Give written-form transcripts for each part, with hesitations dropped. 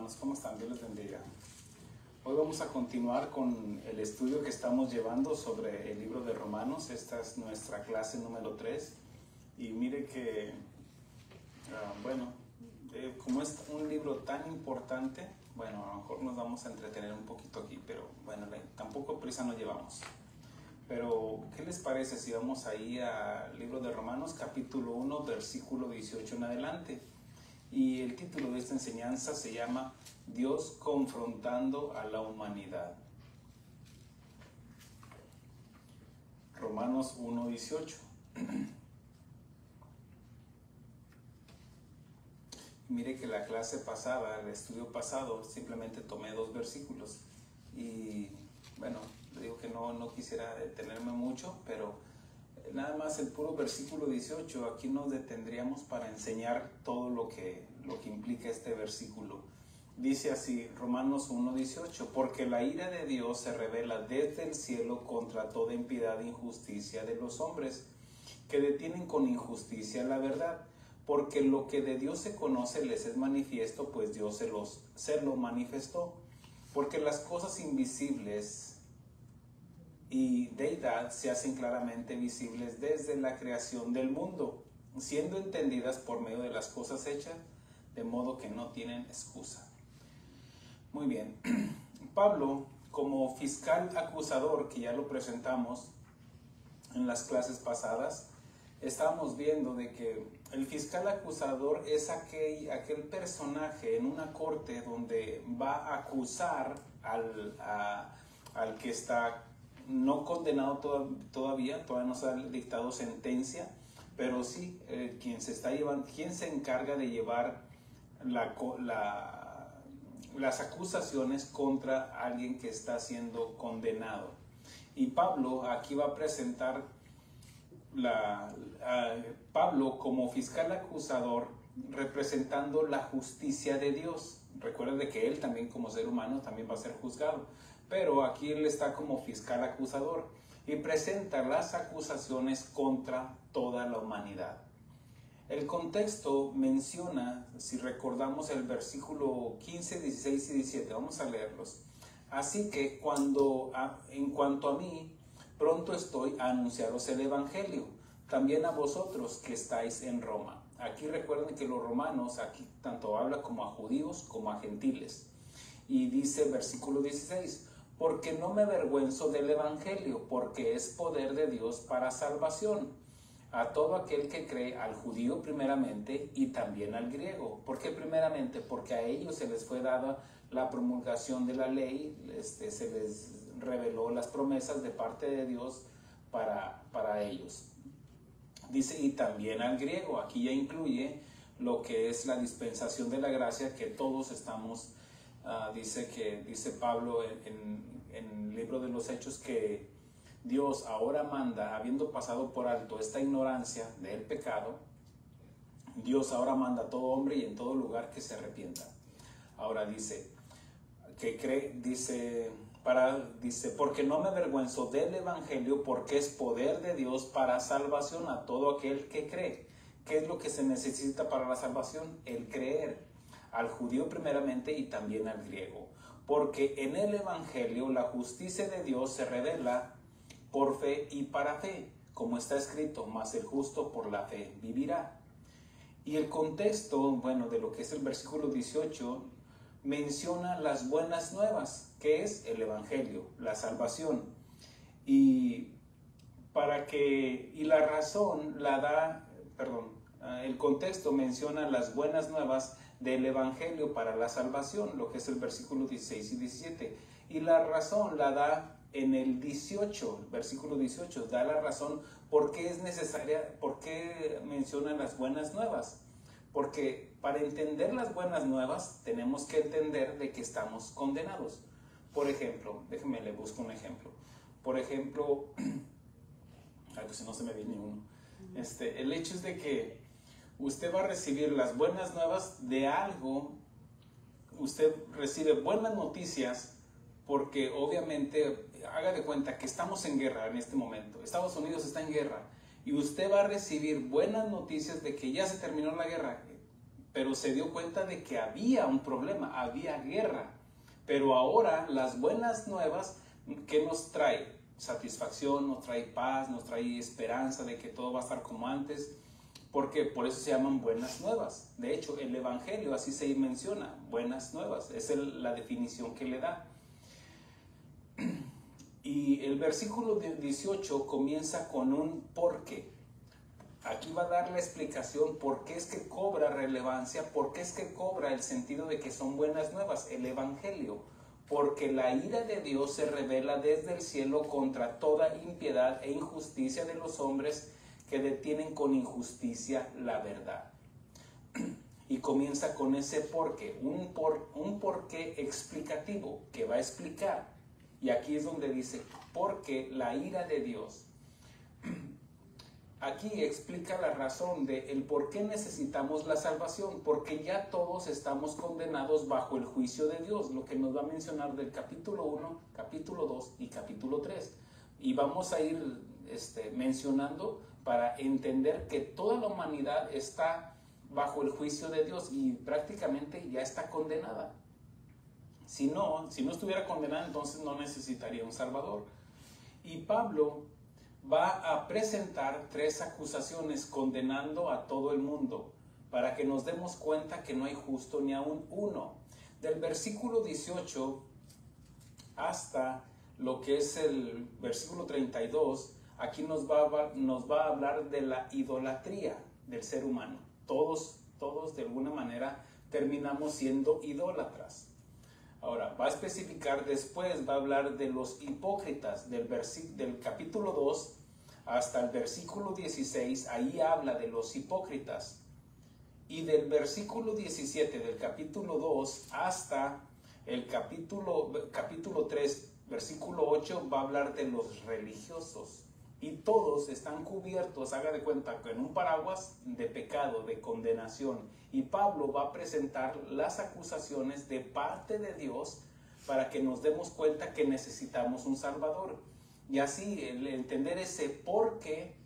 hermanos, ¿cómo están? Dios les bendiga. Hoy vamos a continuar con el estudio que estamos llevando sobre el libro de Romanos. Esta es nuestra clase número 3. Y mire que, como es un libro tan importante, bueno, a lo mejor nos vamos a entretener un poquito aquí, pero bueno, tampoco prisa nos llevamos. Pero, ¿qué les parece si vamos ahí al libro de Romanos, capítulo 1, versículo 18 en adelante? Y el título de esta enseñanza se llama Dios confrontando a la humanidad. Romanos 1, 18. Mire que la clase pasada, el estudio pasado, simplemente tomé 2 versículos. Y bueno, le digo que no quisiera detenerme mucho, pero nada más el puro versículo 18, aquí nos detendríamos para enseñar todo lo que implica este versículo. Dice así, Romanos 1:18, porque la ira de Dios se revela desde el cielo contra toda impiedad e injusticia de los hombres, que detienen con injusticia la verdad, porque lo que de Dios se conoce les es manifiesto, pues Dios se lo manifestó, porque las cosas invisibles y deidad se hacen claramente visibles desde la creación del mundo, siendo entendidas por medio de las cosas hechas, de modo que no tienen excusa. Muy bien, Pablo, como fiscal acusador, que ya lo presentamos en las clases pasadas, estábamos viendo de que el fiscal acusador es aquel personaje en una corte donde va a acusar al que está no condenado todavía no se ha dictado sentencia, pero sí quien se encarga de llevar las acusaciones contra alguien que está siendo condenado. Y Pablo aquí va a presentar Pablo como fiscal acusador representando la justicia de Dios. Recuerden de que él también como ser humano también va a ser juzgado, pero aquí él está como fiscal acusador y presenta las acusaciones contra toda la humanidad. El contexto menciona, si recordamos el versículo 15, 16 y 17, vamos a leerlos. Así que en cuanto a mí, pronto estoy a anunciaros el evangelio, también a vosotros que estáis en Roma. Aquí recuerden que los romanos, aquí tanto habla como a judíos como a gentiles. Y dice versículo 16, porque no me avergüenzo del evangelio, porque es poder de Dios para salvación a todo aquel que cree, al judío primeramente y también al griego. ¿Por qué primeramente? Porque a ellos se les fue dada la promulgación de la ley, se les reveló las promesas de parte de Dios para ellos. Dice, y también al griego. Aquí ya incluye lo que es la dispensación de la gracia, que todos estamos, dice Pablo en el libro de los Hechos, que Dios ahora manda, habiendo pasado por alto esta ignorancia del pecado, Dios ahora manda a todo hombre y en todo lugar que se arrepienta. Ahora dice, porque no me avergüenzo del evangelio, porque es poder de Dios para salvación a todo aquel que cree. ¿Qué es lo que se necesita para la salvación? El creer, al judío primeramente y también al griego. Porque en el evangelio la justicia de Dios se revela por fe y para fe, como está escrito, mas el justo por la fe vivirá. Y el contexto, de lo que es el versículo 18, menciona las buenas nuevas, que es el evangelio, la salvación. El contexto menciona las buenas nuevas del evangelio para la salvación, lo que es el versículo 16 y 17. Y la razón la da en el 18, el versículo 18, da la razón por qué es necesaria, por qué menciona las buenas nuevas. Porque para entender las buenas nuevas tenemos que entender de que estamos condenados. Por ejemplo, déjenme le busco un ejemplo. Por ejemplo, pues no se me viene ninguno. El hecho es de que usted va a recibir las buenas nuevas de algo. Usted recibe buenas noticias porque obviamente, haga de cuenta que estamos en guerra en este momento. Estados Unidos está en guerra y usted va a recibir buenas noticias de que ya se terminó la guerra. pero se dio cuenta de que había un problema, había guerra. Pero ahora las buenas nuevas, ¿qué nos trae? Satisfacción, nos trae paz, nos trae esperanza de que todo va a estar como antes, porque por eso se llaman buenas nuevas. De hecho, el Evangelio así se menciona, buenas nuevas, es la definición que le da. Y el versículo 18 comienza con un por qué. Aquí va a dar la explicación por qué es que cobra relevancia, por qué es que cobra el sentido de que son buenas nuevas, el Evangelio. Porque la ira de Dios se revela desde el cielo contra toda impiedad e injusticia de los hombres que detienen con injusticia la verdad. Y comienza con ese porqué, un porqué explicativo que va a explicar. Y aquí es donde dice, porque la ira de Dios. Aquí explica la razón de el por qué necesitamos la salvación, porque ya todos estamos condenados bajo el juicio de Dios, lo que nos va a mencionar del capítulo 1, capítulo 2 y capítulo 3. Y vamos a ir mencionando para entender que toda la humanidad está bajo el juicio de Dios y prácticamente ya está condenada. Si no estuviera condenada, entonces no necesitaría un Salvador. Y Pablo va a presentar 3 acusaciones condenando a todo el mundo para que nos demos cuenta que no hay justo ni aún uno. Del versículo 18 hasta lo que es el versículo 32, aquí nos va a hablar de la idolatría del ser humano. Todos de alguna manera terminamos siendo idólatras. Ahora, va a especificar después, va a hablar de los hipócritas del capítulo 2 hasta el versículo 16, ahí habla de los hipócritas. Y del versículo 17 del capítulo 2 hasta el capítulo 3, versículo 8, va a hablar de los religiosos. Y todos están cubiertos, haga de cuenta, en un paraguas de pecado, de condenación. Y Pablo va a presentar las acusaciones de parte de Dios para que nos demos cuenta que necesitamos un Salvador. Y así el entender ese por qué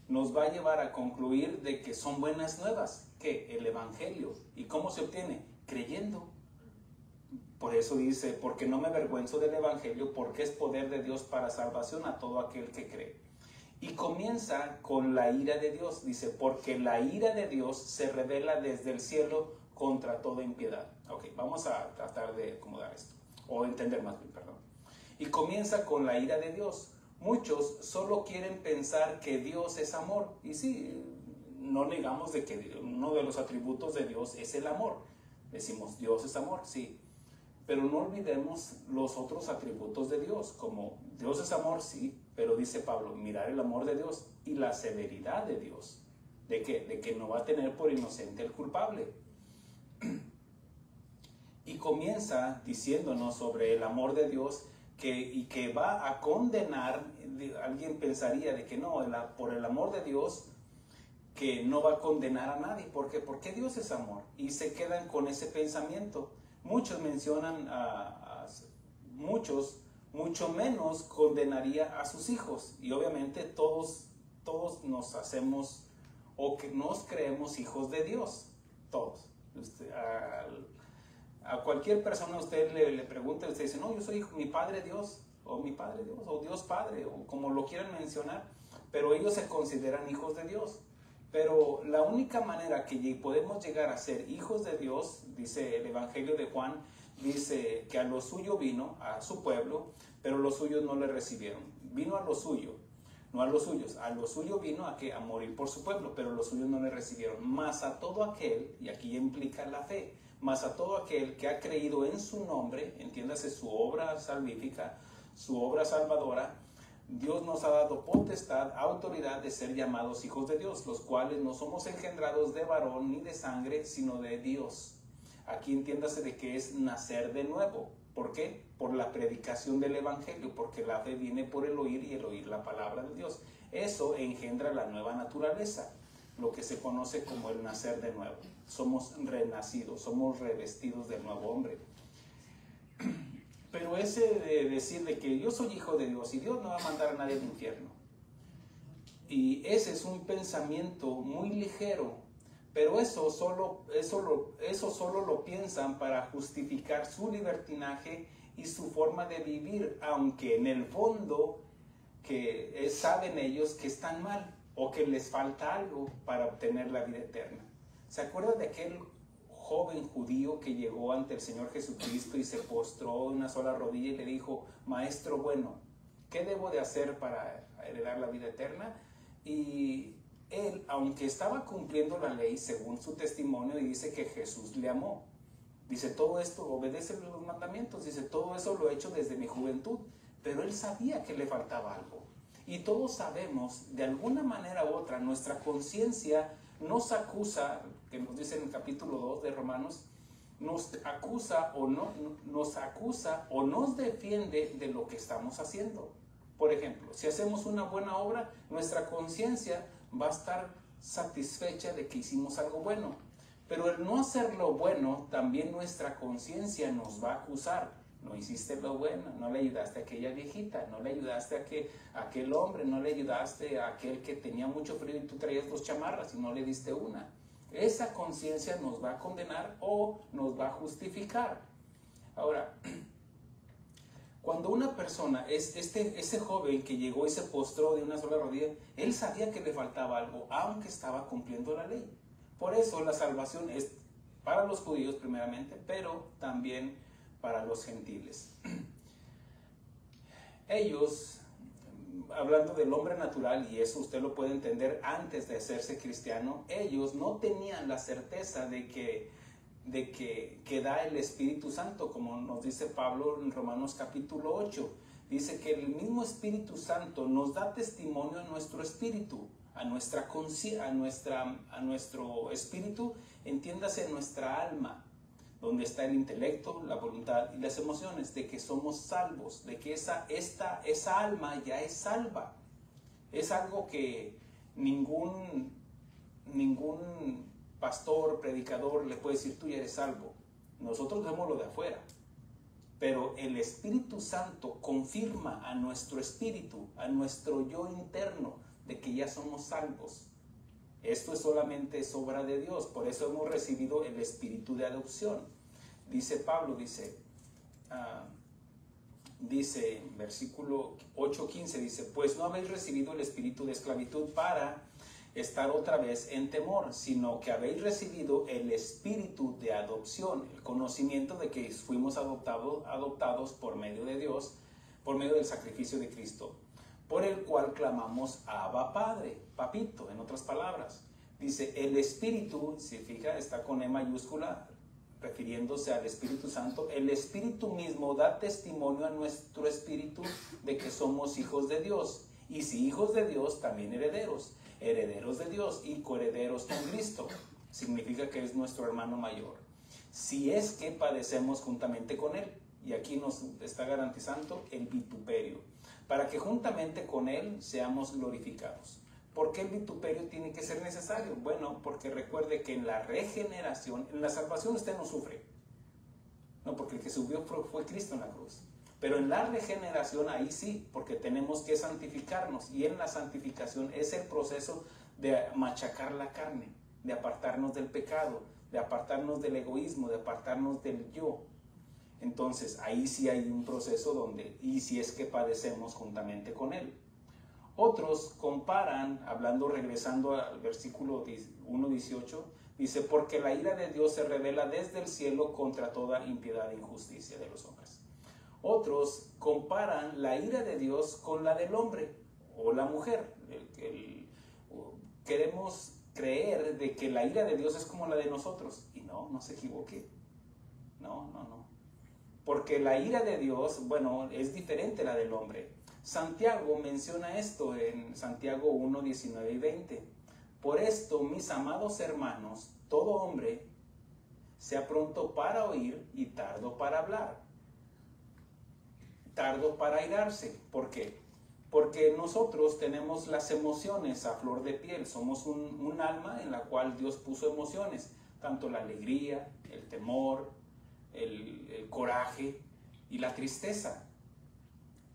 nos va a llevar a concluir de que son buenas nuevas, que el Evangelio. ¿Y cómo se obtiene? Creyendo. Por eso dice, porque no me avergüenzo del Evangelio, porque es poder de Dios para salvación a todo aquel que cree. Y comienza con la ira de Dios. Dice, porque la ira de Dios se revela desde el cielo contra toda impiedad. Ok, vamos a tratar de acomodar esto, o entender más bien, perdón. Y comienza con la ira de Dios. Muchos solo quieren pensar que Dios es amor. Y sí, no negamos de que uno de los atributos de Dios es el amor. Decimos, Dios es amor, sí. Pero no olvidemos los otros atributos de Dios, como Dios es amor, sí, pero dice Pablo, mirar el amor de Dios y la severidad de Dios. ¿De qué? De que no va a tener por inocente el culpable. Y comienza diciéndonos sobre el amor de Dios que va a condenar. Alguien pensaría de que no, por el amor de Dios, que no va a condenar a nadie. ¿Por qué? Porque Dios es amor. Y se quedan con ese pensamiento. Muchos mencionan muchos, mucho menos condenaría a sus hijos. Y obviamente todos nos hacemos o que nos creemos hijos de Dios. Todos. A cualquier persona usted le pregunta, usted dice, no, yo soy hijo, mi Padre Dios, o mi Padre Dios, o Dios Padre, o como lo quieran mencionar, pero ellos se consideran hijos de Dios. Pero la única manera que podemos llegar a ser hijos de Dios, dice el Evangelio de Juan, dice que a lo suyo vino, a su pueblo, pero los suyos no le recibieron. Vino a lo suyo, no a los suyos. A lo suyo vino a morir por su pueblo, pero los suyos no le recibieron. Mas a todo aquel, y aquí implica la fe, mas a todo aquel que ha creído en su nombre, entiéndase su obra salvífica, su obra salvadora, Dios nos ha dado potestad, autoridad de ser llamados hijos de Dios, los cuales no somos engendrados de varón ni de sangre, sino de Dios. Aquí entiéndase de que es nacer de nuevo. ¿Por qué? Por la predicación del Evangelio, porque la fe viene por el oír y el oír la palabra de Dios. Eso engendra la nueva naturaleza, lo que se conoce como el nacer de nuevo. Somos renacidos, somos revestidos del nuevo hombre. Pero ese de decir de que yo soy hijo de Dios y Dios no va a mandar a nadie al infierno. Y ese es un pensamiento muy ligero, Pero eso solo lo piensan para justificar su libertinaje y su forma de vivir, aunque en el fondo saben ellos que están mal o que les falta algo para obtener la vida eterna. ¿Se acuerdan de aquel joven judío que llegó ante el Señor Jesucristo y se postró en una sola rodilla y le dijo: Maestro bueno, ¿qué debo de hacer para heredar la vida eterna? Y él, aunque estaba cumpliendo la ley según su testimonio, y dice que Jesús le amó, dice: todo esto, obedece los mandamientos, dice: todo eso lo he hecho desde mi juventud. Pero él sabía que le faltaba algo. Y todos sabemos, de alguna manera u otra, nuestra conciencia nos acusa, que nos dice en el capítulo 2 de Romanos, nos acusa o nos defiende de lo que estamos haciendo. Por ejemplo, si hacemos una buena obra, nuestra conciencia va a estar satisfecha de que hicimos algo bueno. Pero el no hacer lo bueno, también nuestra conciencia nos va a acusar. No hiciste lo bueno, no le ayudaste a aquella viejita, no le ayudaste a aquel hombre, no le ayudaste a aquel que tenía mucho frío y tú traías 2 chamarras y no le diste una. Esa conciencia nos va a condenar o nos va a justificar. Ahora, cuando una persona, ese joven que llegó y se postró de una sola rodilla, él sabía que le faltaba algo, aunque estaba cumpliendo la ley. Por eso la salvación es para los judíos primeramente, pero también para los gentiles. Ellos, hablando del hombre natural, y eso usted lo puede entender antes de hacerse cristiano, ellos no tenían la certeza de que da el Espíritu Santo, como nos dice Pablo en Romanos capítulo 8. Dice que el mismo Espíritu Santo nos da testimonio a nuestro espíritu, a nuestro espíritu, entiéndase nuestra alma, donde está el intelecto, la voluntad y las emociones, de que somos salvos, de que esa alma ya es salva. Es algo que ningún pastor, predicador le puede decir: tú ya eres salvo. Nosotros vemos lo de afuera, pero el Espíritu Santo confirma a nuestro espíritu, a nuestro yo interno, de que ya somos salvos. Esto es solamente obra de Dios, por eso hemos recibido el espíritu de adopción. Dice Pablo, dice en versículo 8:15, dice: pues no habéis recibido el espíritu de esclavitud para estar otra vez en temor, sino que habéis recibido el espíritu de adopción, el conocimiento de que fuimos adoptados por medio de Dios, por medio del sacrificio de Cristo, por el cual clamamos: Abba Padre, papito, en otras palabras. Dice, el Espíritu, si fija, está con E mayúscula, refiriéndose al Espíritu Santo. El Espíritu mismo da testimonio a nuestro espíritu de que somos hijos de Dios. Y si hijos de Dios, también herederos. Herederos de Dios y coherederos con Cristo. Significa que es nuestro hermano mayor. Si es que padecemos juntamente con Él. Y aquí nos está garantizando el vituperio, para que juntamente con Él seamos glorificados. ¿Por qué el vituperio tiene que ser necesario? Bueno, porque recuerde que en la regeneración, en la salvación usted no sufre. No, porque el que subió fue Cristo en la cruz. Pero en la regeneración ahí sí, porque tenemos que santificarnos. Y en la santificación es el proceso de machacar la carne, de apartarnos del pecado, de apartarnos del egoísmo, de apartarnos del yo. Entonces ahí sí hay un proceso donde, y si es que padecemos juntamente con Él. Otros comparan, regresando al versículo 1:18, dice: porque la ira de Dios se revela desde el cielo contra toda impiedad e injusticia de los hombres. Otros comparan la ira de Dios con la del hombre o la mujer. Queremos creer de que la ira de Dios es como la de nosotros. Y no se equivoque. No. Porque la ira de Dios, bueno, es diferente a la del hombre. Santiago menciona esto en Santiago 1:19 y 20. Por esto, mis amados hermanos, todo hombre sea pronto para oír y tardo para hablar, tardo para airarse. ¿Por qué? Porque nosotros tenemos las emociones a flor de piel. Somos un alma en la cual Dios puso emociones, tanto la alegría, el temor, el coraje y la tristeza.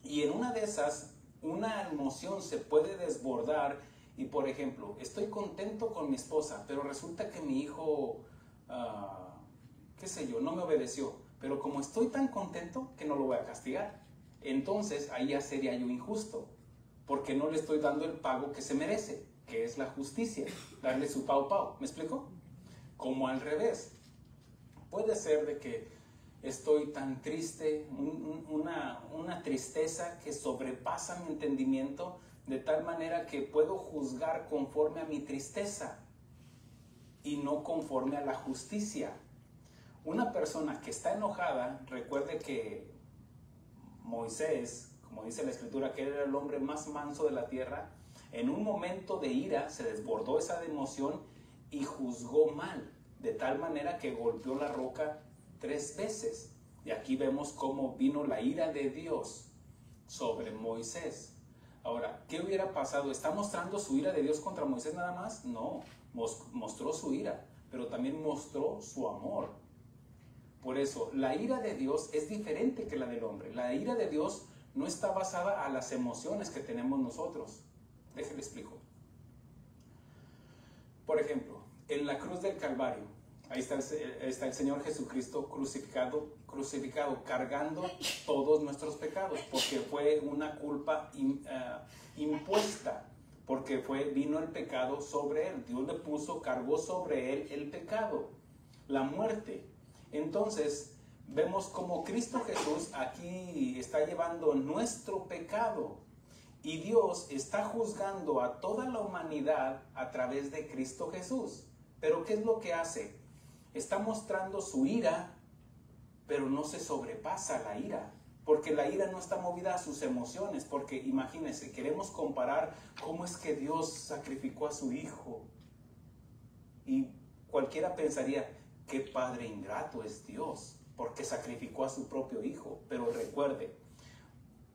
Y en una de esas, una emoción se puede desbordar Y por ejemplo, estoy contento con mi esposa, pero resulta que mi hijo, qué sé yo, no me obedeció. Pero como estoy tan contento que no lo voy a castigar. Entonces ahí ya sería yo injusto, porque no le estoy dando el pago que se merece, que es la justicia, darle su pau pau. ¿Me explico? Como al revés. Puede ser de que estoy tan triste, una tristeza que sobrepasa mi entendimiento, de tal manera que puedo juzgar conforme a mi tristeza y no conforme a la justicia. Una persona que está enojada, recuerde que Moisés, como dice la escritura, que era el hombre más manso de la tierra, en un momento de ira se desbordó esa emoción y juzgó mal, de tal manera que golpeó la roca 3 veces. Y aquí vemos cómo vino la ira de Dios sobre Moisés. Ahora, ¿qué hubiera pasado? ¿Está mostrando su ira de Dios contra Moisés nada más? No, mostró su ira, pero también mostró su amor. Por eso, la ira de Dios es diferente que la del hombre. La ira de Dios no está basada a las emociones que tenemos nosotros. Déjenle explico. Por ejemplo, en la cruz del Calvario, ahí está el Señor Jesucristo crucificado, cargando todos nuestros pecados, porque fue una culpa impuesta, porque vino el pecado sobre Él. Dios le cargó sobre Él el pecado, la muerte. Entonces, vemos como Cristo Jesús aquí está llevando nuestro pecado y Dios está juzgando a toda la humanidad a través de Cristo Jesús. Pero ¿qué es lo que hace? Está mostrando su ira, pero no se sobrepasa la ira, porque la ira no está movida a sus emociones, porque imagínense, queremos comparar cómo es que Dios sacrificó a su hijo y cualquiera pensaría, qué padre ingrato es Dios, porque sacrificó a su propio hijo. Pero recuerde,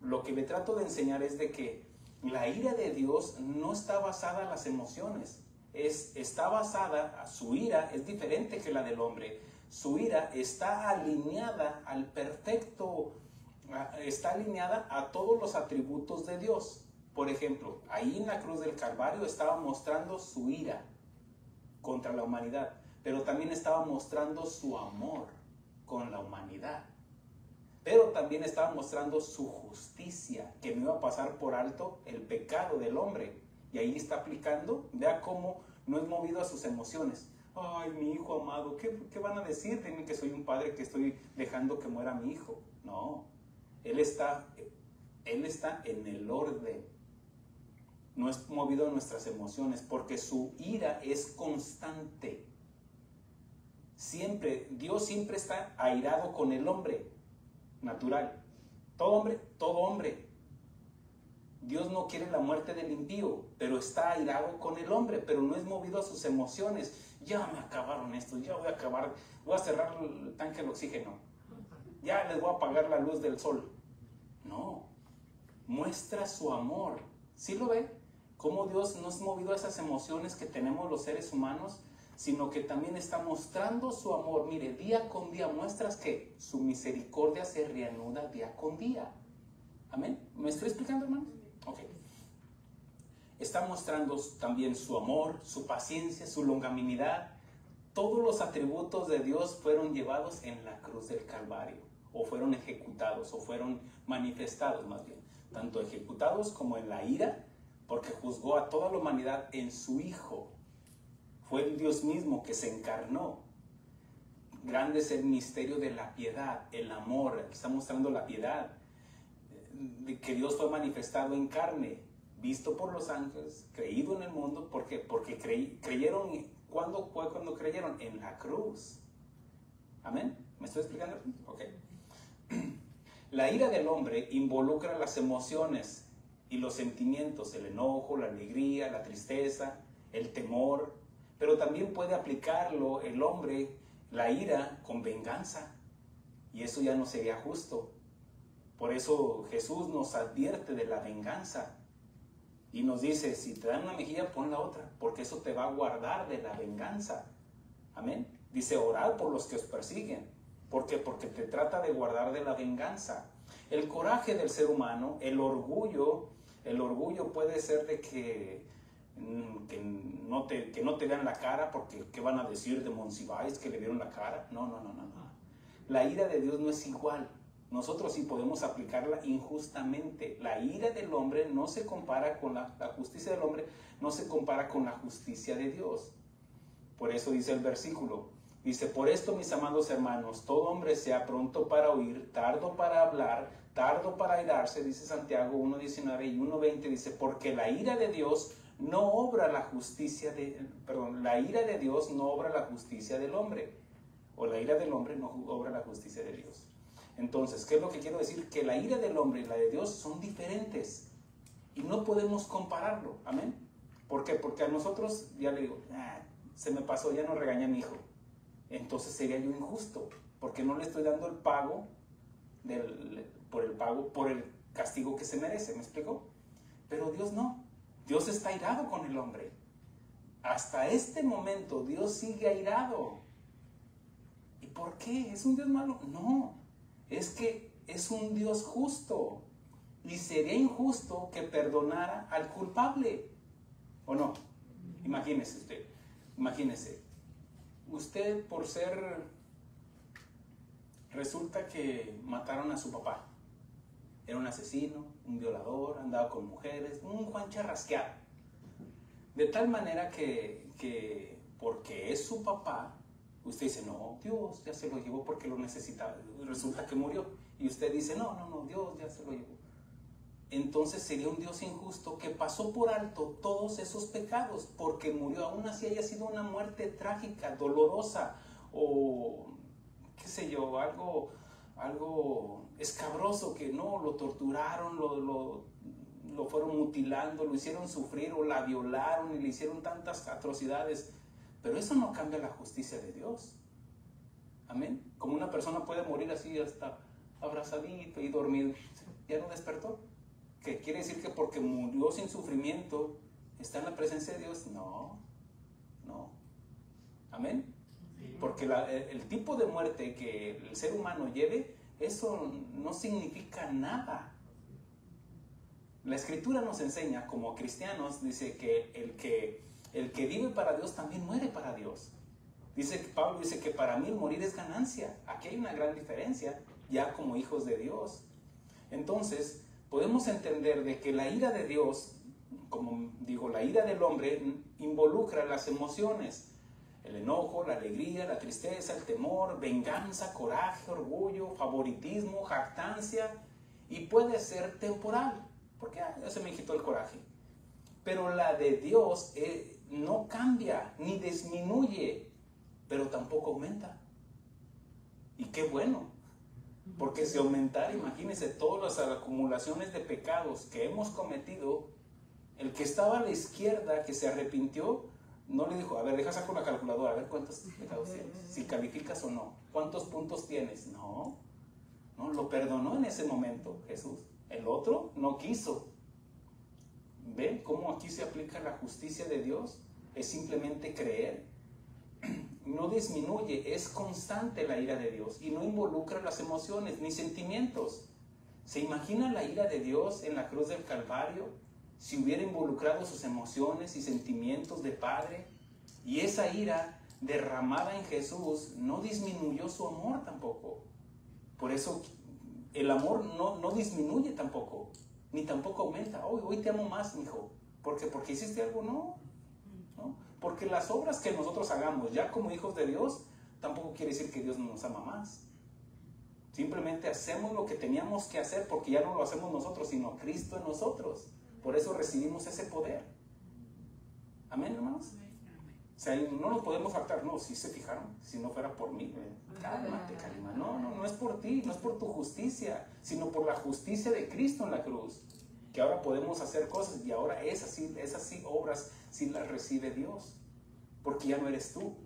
lo que le trato de enseñar es de que la ira de Dios no está basada en las emociones, está basada, su ira es diferente que la del hombre. Su ira está alineada al perfecto, está alineada a todos los atributos de Dios. Por ejemplo, ahí en la cruz del Calvario estaba mostrando su ira contra la humanidad, pero también estaba mostrando su amor con la humanidad. Pero también estaba mostrando su justicia, que no iba a pasar por alto el pecado del hombre. Y ahí está aplicando, vea cómo no es movido a sus emociones. Ay, mi hijo amado, ¿qué van a decir de mí que soy un padre que estoy dejando que muera mi hijo? No, Él está en el orden. No es movido a nuestras emociones, porque su ira es constante. Dios siempre está airado con el hombre natural. Todo hombre. Dios no quiere la muerte del impío, pero está airado con el hombre, pero no es movido a sus emociones. Ya me acabaron esto, ya voy a cerrar el tanque de oxígeno, ya les voy a apagar la luz del sol. No, muestra su amor. ¿Sí lo ve? Cómo Dios no es movido a esas emociones que tenemos los seres humanos, sino que también está mostrando su amor. Mire, día con día muestras que su misericordia se reanuda día con día. ¿Amén? ¿Me estoy explicando, hermanos? Ok. Está mostrando también su amor, su paciencia, su longanimidad. Todos los atributos de Dios fueron llevados en la cruz del Calvario, o fueron ejecutados, o fueron manifestados más bien. Tanto ejecutados como en la ira, porque juzgó a toda la humanidad en su Hijo. Fue el Dios mismo que se encarnó. Grande es el misterio de la piedad, el amor. Está mostrando la piedad, de que Dios fue manifestado en carne, visto por los ángeles, creído en el mundo. ¿Por qué? Porque creyeron. ¿Cuándo fue cuando creyeron? En la cruz. ¿Amén? ¿Me estoy explicando? Ok. La ira del hombre involucra las emociones y los sentimientos, el enojo, la alegría, la tristeza, el temor, pero también puede aplicarlo el hombre, la ira, con venganza, y eso ya no sería justo. Por eso Jesús nos advierte de la venganza y nos dice, si te dan una mejilla, pon la otra, porque eso te va a guardar de la venganza. Amén. Dice, orad por los que os persiguen. ¿Por qué? Porque te trata de guardar de la venganza. El coraje del ser humano, el orgullo puede ser de que que no te vean la cara, porque ¿qué van a decir de Monsiváis que le vieron la cara? No. La ira de Dios no es igual. Nosotros sí podemos aplicarla injustamente. La ira del hombre no se compara con la justicia del hombre, no se compara con la justicia de Dios. Por eso dice el versículo, dice, por esto, mis amados hermanos, todo hombre sea pronto para oír, tardo para hablar, tardo para airarse, dice Santiago 1:19 y 1:20, dice, porque la ira de Dios no obra la justicia la ira de Dios no obra la justicia del hombre, o la ira del hombre no obra la justicia de Dios. Entonces, ¿qué es lo que quiero decir? Que la ira del hombre y la de Dios son diferentes y no podemos compararlo, amén. ¿Por qué? Porque a nosotros, ya le digo, se me pasó, ya no regañé a mi hijo. Entonces sería yo injusto, porque no le estoy dando el pago por el castigo que se merece, ¿me explico? Pero Dios no. Dios está airado con el hombre. Hasta este momento Dios sigue airado. ¿Y por qué? ¿Es un Dios malo? No, es que es un Dios justo. Y sería injusto que perdonara al culpable, ¿o no? Imagínese usted. Imagínese, usted por ser, resulta que mataron a su papá. Era un asesino, un violador, andaba con mujeres, un Juan Charrasqueado. De tal manera que porque es su papá, usted dice, no, Dios ya se lo llevó porque lo necesitaba. Resulta que murió. Y usted dice, no, Dios ya se lo llevó. Entonces sería un Dios injusto que pasó por alto todos esos pecados porque murió. Aún así haya sido una muerte trágica, dolorosa o qué sé yo, algo escabroso, que no, lo torturaron, lo fueron mutilando, lo hicieron sufrir o la violaron y le hicieron tantas atrocidades. Pero eso no cambia la justicia de Dios. Amén. Como una persona puede morir así hasta abrazadito y dormido, ya no despertó. ¿Qué quiere decir? Que porque murió sin sufrimiento está en la presencia de Dios. No. Amén. Porque el tipo de muerte que el ser humano lleve, eso no significa nada. La Escritura nos enseña como cristianos, dice que el que vive para Dios también muere para Dios. Pablo dice que para mí el morir es ganancia. Aquí hay una gran diferencia ya como hijos de Dios. Entonces podemos entender de que la ira de Dios, como digo, la ira del hombre involucra las emociones, el enojo, la alegría, la tristeza, el temor, venganza, coraje, orgullo, favoritismo, jactancia, y puede ser temporal, porque ya se me quitó el coraje. Pero la de Dios no cambia ni disminuye, pero tampoco aumenta. Y qué bueno. Porque si aumentara, imagínense todas las acumulaciones de pecados que hemos cometido, el que estaba a la izquierda, que se arrepintió, no le dijo, a ver, deja sacar la calculadora, a ver cuántos pecados tienes, si calificas o no, cuántos puntos tienes. No, lo perdonó en ese momento Jesús. El otro no quiso. ¿Ven cómo aquí se aplica la justicia de Dios? Es simplemente creer. No disminuye, es constante la ira de Dios y no involucra las emociones ni sentimientos. ¿Se imagina la ira de Dios en la cruz del Calvario si hubiera involucrado sus emociones y sentimientos de Padre? Y esa ira derramada en Jesús no disminuyó su amor tampoco. Por eso el amor no disminuye tampoco, ni tampoco aumenta. Hoy te amo más, mijo. ¿Por qué? ¿Porque hiciste algo? No. Porque las obras que nosotros hagamos ya como hijos de Dios tampoco quiere decir que Dios no nos ama más. Simplemente hacemos lo que teníamos que hacer porque ya no lo hacemos nosotros, sino Cristo en nosotros. Por eso recibimos ese poder. Amén, hermanos. O sea, no nos podemos faltar. No, si se fijaron, si no fuera por mí, cálmate, Karima. No es por ti, no es por tu justicia, sino por la justicia de Cristo en la cruz. Que ahora podemos hacer cosas y ahora esas sí obras sí las recibe Dios, porque ya no eres tú,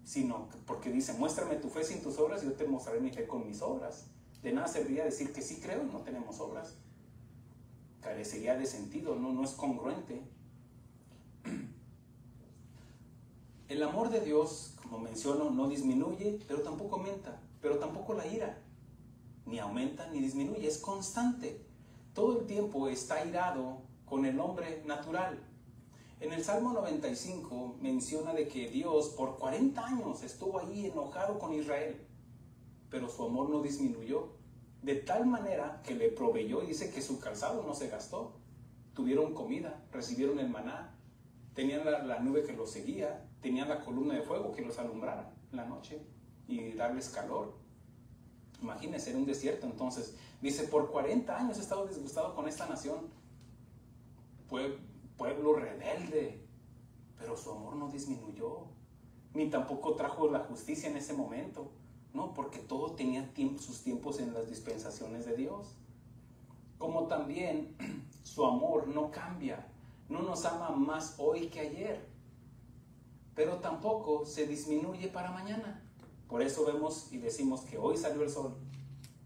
sino porque dice, muéstrame tu fe sin tus obras y yo te mostraré mi fe con mis obras. De nada serviría decir que sí creo y no tenemos obras. Carecería de sentido, no es congruente. El amor de Dios, como menciono, no disminuye, pero tampoco aumenta, pero tampoco la ira, ni aumenta ni disminuye, es constante. Todo el tiempo está airado con el hombre natural. En el Salmo 95 menciona de que Dios por 40 años estuvo ahí enojado con Israel, pero su amor no disminuyó, de tal manera que le proveyó, y dice que su calzado no se gastó. Tuvieron comida, recibieron el maná, tenían la nube que los seguía, tenían la columna de fuego que los alumbrara en la noche y darles calor. Imagínense, en un desierto. Entonces dice, por 40 años he estado disgustado con esta nación, pueblo rebelde, pero su amor no disminuyó, ni tampoco trajo la justicia en ese momento. No, porque todo tenía sus tiempos en las dispensaciones de Dios. Como también su amor no cambia, no nos ama más hoy que ayer, pero tampoco se disminuye para mañana. Por eso vemos y decimos que hoy salió el sol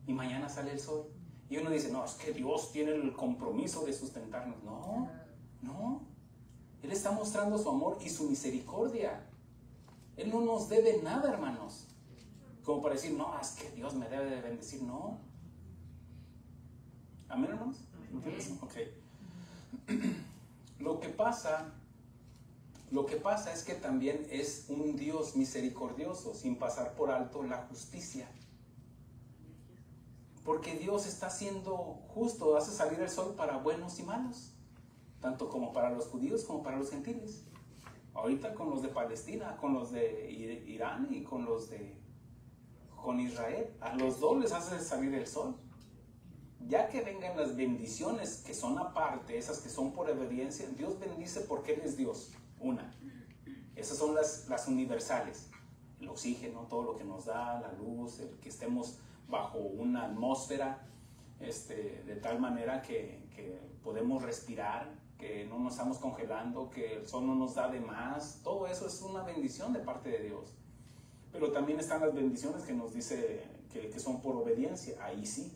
y mañana sale el sol. Y uno dice, no, es que Dios tiene el compromiso de sustentarnos. No, no. Él está mostrando su amor y su misericordia. Él no nos debe nada, hermanos. Como para decir, no, es que Dios me debe de bendecir. No. ¿Amén, hermanos? ¿Entiendes? Ok. Lo que pasa es que también es un Dios misericordioso, sin pasar por alto la justicia. Porque Dios está siendo justo, hace salir el sol para buenos y malos, tanto como para los judíos como para los gentiles. Ahorita con los de Palestina, con los de Irán y con Israel, a los dos les hace salir el sol. Ya que vengan las bendiciones que son aparte, esas que son por obediencia, Dios bendice porque Él es Dios. Una. Esas son las universales. El oxígeno, todo lo que nos da, la luz, el que estemos bajo una atmósfera, de tal manera que podemos respirar, que no nos estamos congelando, que el sol no nos da de más. Todo eso es una bendición de parte de Dios. Pero también están las bendiciones que nos dice que son por obediencia. Ahí sí,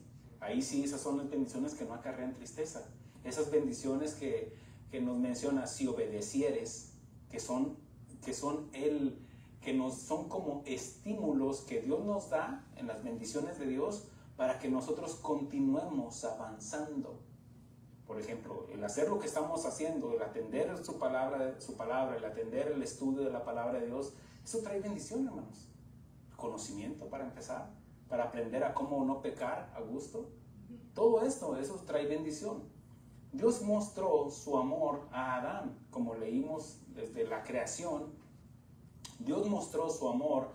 esas son las bendiciones que no acarrean tristeza. Esas bendiciones que nos menciona, si obedecieres, que son como estímulos que Dios nos da en las bendiciones de Dios para que nosotros continuemos avanzando. Por ejemplo, el hacer lo que estamos haciendo, el atender su palabra, el atender el estudio de la palabra de Dios, eso trae bendición, hermanos. Conocimiento para empezar, para aprender a cómo no pecar a gusto. Todo esto, eso trae bendición. Dios mostró su amor a Adán, como leímos desde la creación. Dios mostró su amor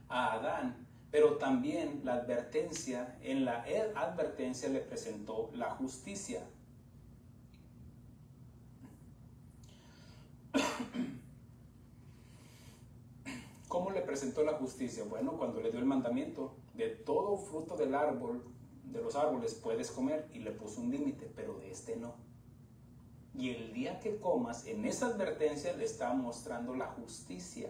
a Adán, pero también la advertencia, en la advertencia le presentó la justicia. ¿Cómo le presentó la justicia? Bueno, cuando le dio el mandamiento, de todo fruto del árbol, de los árboles puedes comer, y le puso un límite, pero de este no. Y el día que comas, en esa advertencia le está mostrando la justicia,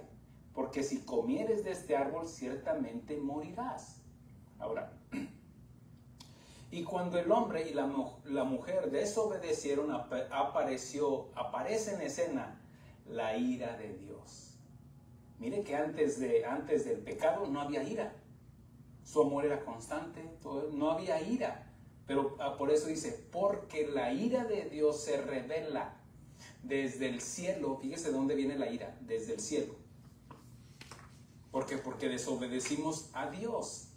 porque si comieres de este árbol, ciertamente morirás. Ahora, y cuando el hombre y la mujer desobedecieron, aparece en escena la ira de Dios. Mire que antes del pecado no había ira. Su amor era constante, no había ira. Pero por eso dice, porque la ira de Dios se revela desde el cielo. Fíjese de dónde viene la ira, desde el cielo. ¿Por qué? Porque desobedecimos a Dios.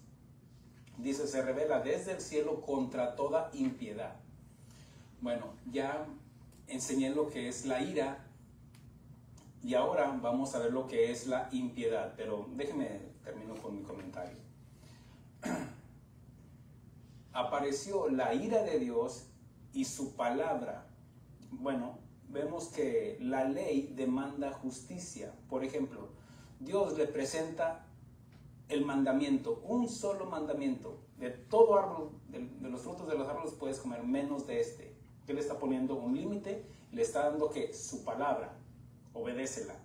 Dice, se revela desde el cielo contra toda impiedad. Bueno, ya enseñé lo que es la ira. Y ahora vamos a ver lo que es la impiedad. Pero déjeme termino con mi comentario. Apareció la ira de Dios y su palabra. Bueno, vemos que la ley demanda justicia. Por ejemplo, Dios le presenta el mandamiento, un solo mandamiento. De todo árbol, de los frutos de los árboles puedes comer, menos de este. Él le está poniendo un límite, le está dando que su palabra, obedécela.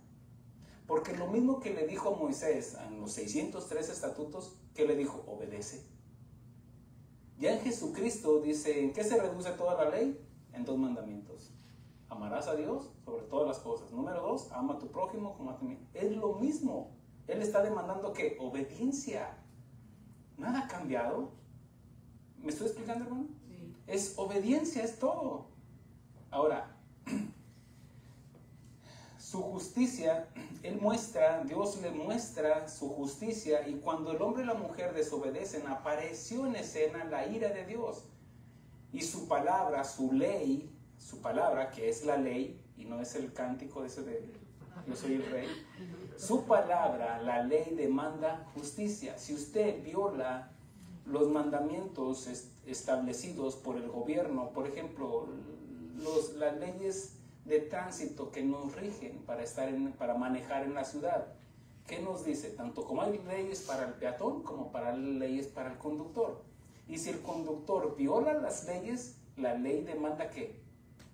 Porque lo mismo que le dijo a Moisés en los 603 estatutos, que le dijo, obedece. Ya en Jesucristo dice, ¿en qué se reduce toda la ley? En 2 mandamientos. Amarás a Dios sobre todas las cosas. Número 2, ama a tu prójimo como a ti mismo. Es lo mismo. Él está demandando que obediencia. Nada ha cambiado. ¿Me estoy explicando, hermano? Sí. Es obediencia, es todo. Ahora, su justicia, Dios le muestra su justicia, y cuando el hombre y la mujer desobedecen, apareció en escena la ira de Dios. Y su palabra, su ley, su palabra, que es la ley, y no es el cántico de ese de yo soy el rey, su palabra, la ley, demanda justicia. Si usted viola los mandamientos establecidos por el gobierno, por ejemplo, las leyes de tránsito que nos rigen para manejar en la ciudad, ¿qué nos dice? Tanto como hay leyes para el peatón como para leyes para el conductor. Y si el conductor viola las leyes, la ley demanda ¿qué?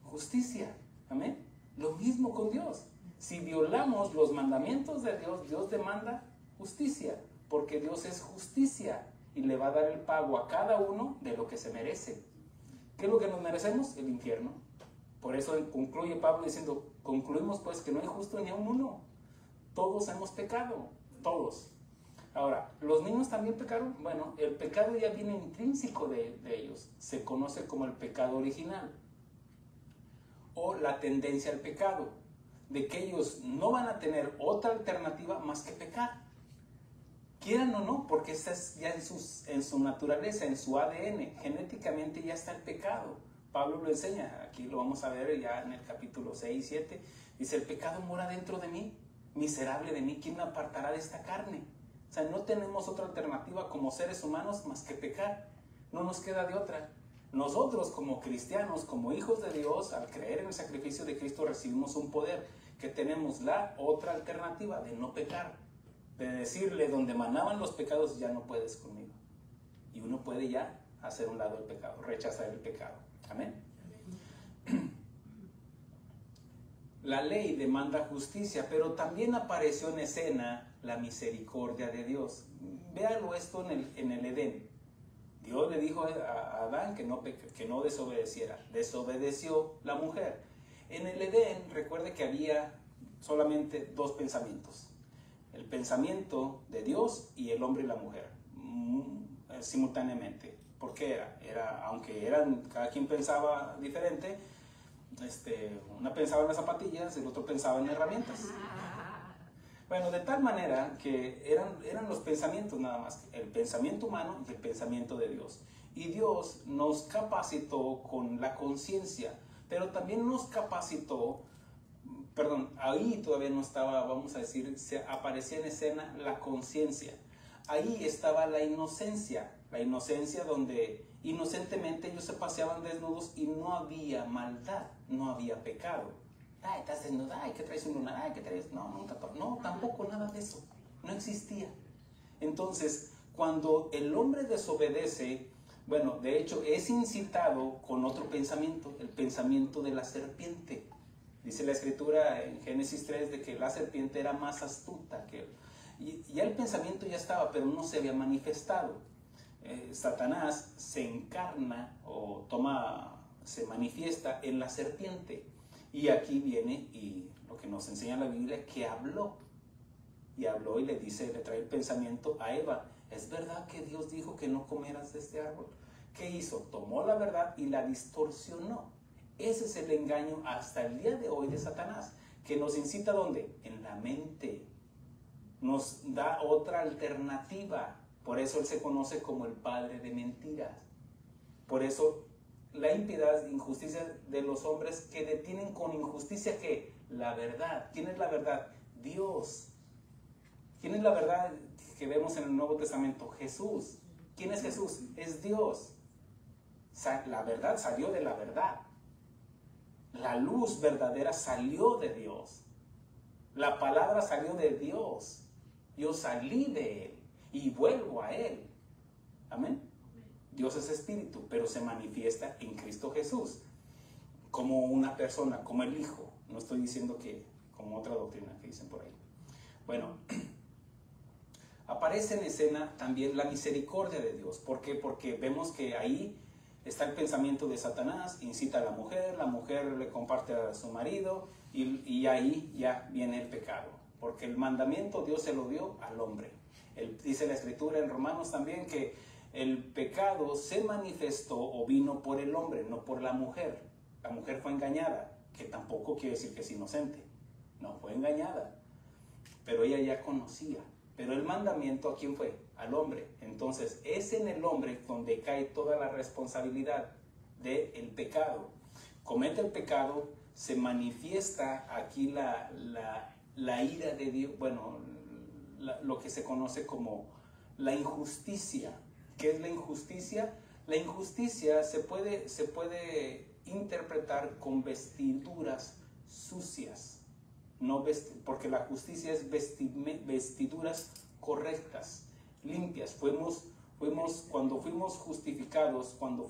Justicia. Amén. Lo mismo con Dios. Si violamos los mandamientos de Dios, Dios demanda justicia, porque Dios es justicia y le va a dar el pago a cada uno de lo que se merece. ¿Qué es lo que nos merecemos? El infierno. Por eso concluye Pablo diciendo, concluimos pues que no hay justo ni a uno. Todos hemos pecado, todos. Ahora, ¿los niños también pecaron? Bueno, el pecado ya viene intrínseco de ellos. Se conoce como el pecado original o la tendencia al pecado, de que ellos no van a tener otra alternativa más que pecar. Quieran o no, porque esa es ya en su naturaleza, en su ADN, genéticamente ya está el pecado. Pablo lo enseña, aquí lo vamos a ver ya en el capítulo 6 y 7. Dice, el pecado mora dentro de mí, miserable de mí, ¿quién me apartará de esta carne? O sea, no tenemos otra alternativa como seres humanos más que pecar. No nos queda de otra. Nosotros como cristianos, como hijos de Dios, al creer en el sacrificio de Cristo, recibimos un poder, que tenemos la otra alternativa de no pecar. De decirle, donde manaban los pecados, ya no puedes conmigo. Y uno puede ya hacer un lado el pecado, rechazar el pecado. Amén. La ley demanda justicia, pero también apareció en escena la misericordia de Dios. Véalo esto en el Edén. Dios le dijo a Adán que no desobedeciera. Desobedeció la mujer. En el Edén, recuerde que había solamente dos pensamientos. El pensamiento de Dios y el hombre y la mujer, simultáneamente. ¿Por qué aunque cada quien pensaba diferente, una pensaba en las zapatillas, el otro pensaba en herramientas. Bueno, de tal manera que eran los pensamientos nada más, el pensamiento humano y el pensamiento de Dios. Y Dios nos capacitó con la conciencia, pero también nos capacitó, ahí todavía no estaba, vamos a decir, aparecía en escena la conciencia. Ahí estaba la inocencia donde inocentemente ellos se paseaban desnudos y no había maldad, no había pecado. Ay, estás desnuda, ay, que traes un lunar, ay, que traes... No, tampoco nada de eso, no existía. Entonces, cuando el hombre desobedece, bueno, de hecho es incitado con otro pensamiento, el pensamiento de la serpiente. Dice la escritura en Génesis 3 de que la serpiente era más astuta que él. Y ya el pensamiento ya estaba, pero no se había manifestado. Satanás se encarna o se manifiesta en la serpiente. Y aquí viene y lo que nos enseña la Biblia, que habló. Y habló y le trae el pensamiento a Eva. ¿Es verdad que Dios dijo que no comieras de este árbol? ¿Qué hizo? Tomó la verdad y la distorsionó. Ese es el engaño hasta el día de hoy de Satanás, que nos incita ¿dónde? En la mente. Nos da otra alternativa. Por eso él se conoce como el padre de mentiras. Por eso la impiedad, injusticia de los hombres que detienen con injusticia ¿qué? La verdad. ¿Quién es la verdad? Dios. ¿Quién es la verdad que vemos en el Nuevo Testamento? Jesús. ¿Quién es Jesús? Es Dios. La verdad salió de la verdad. La luz verdadera salió de Dios. La palabra salió de Dios. Yo salí de Él y vuelvo a Él. Amén. Dios es espíritu, pero se manifiesta en Cristo Jesús como una persona, como el Hijo. No estoy diciendo que como otra doctrina que dicen por ahí. Bueno, aparece en escena también la misericordia de Dios. ¿Por qué? Porque vemos que ahí está el pensamiento de Satanás, incita a la mujer le comparte a su marido y ahí ya viene el pecado. Porque el mandamiento Dios se lo dio al hombre. Dice la Escritura en Romanos también que el pecado se manifestó o vino por el hombre, no por la mujer. La mujer fue engañada, que tampoco quiere decir que es inocente. no fue engañada, pero ella ya conocía. Pero el mandamiento, ¿a quién fue? Al hombre. Entonces es en el hombre donde cae toda la responsabilidad del pecado. Comete el pecado, se manifiesta aquí la ira de Dios, bueno, lo que se conoce como la injusticia. ¿Qué es la injusticia? La injusticia se puede interpretar con vestiduras sucias, no porque la justicia es vestiduras correctas, limpias. Cuando fuimos justificados, cuando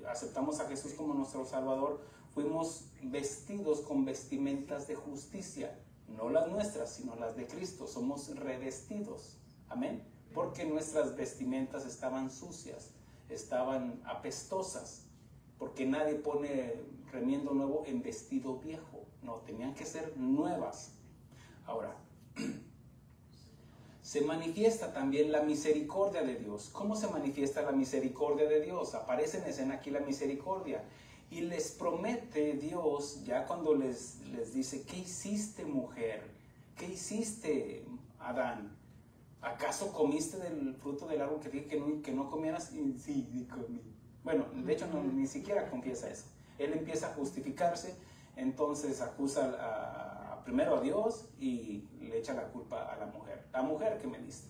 aceptamos a Jesús como nuestro Salvador, fuimos vestidos con vestimentas de justicia, no las nuestras, sino las de Cristo. Somos revestidos, amén, porque nuestras vestimentas estaban sucias, estaban apestosas, porque nadie pone remiendo nuevo en vestido viejo, no, tenían que ser nuevas. Ahora, se manifiesta también la misericordia de Dios. ¿Cómo se manifiesta la misericordia de Dios? Aparece en escena aquí la misericordia. Y les promete Dios, ya cuando les dice, ¿qué hiciste, mujer? ¿Qué hiciste, Adán? ¿Acaso comiste del fruto del árbol que dije que no comieras? Y sí, comí. Bueno, de hecho ni siquiera confiesa eso. Él empieza a justificarse, entonces acusa primero a Dios y le echa la culpa a la mujer. La mujer que me diste.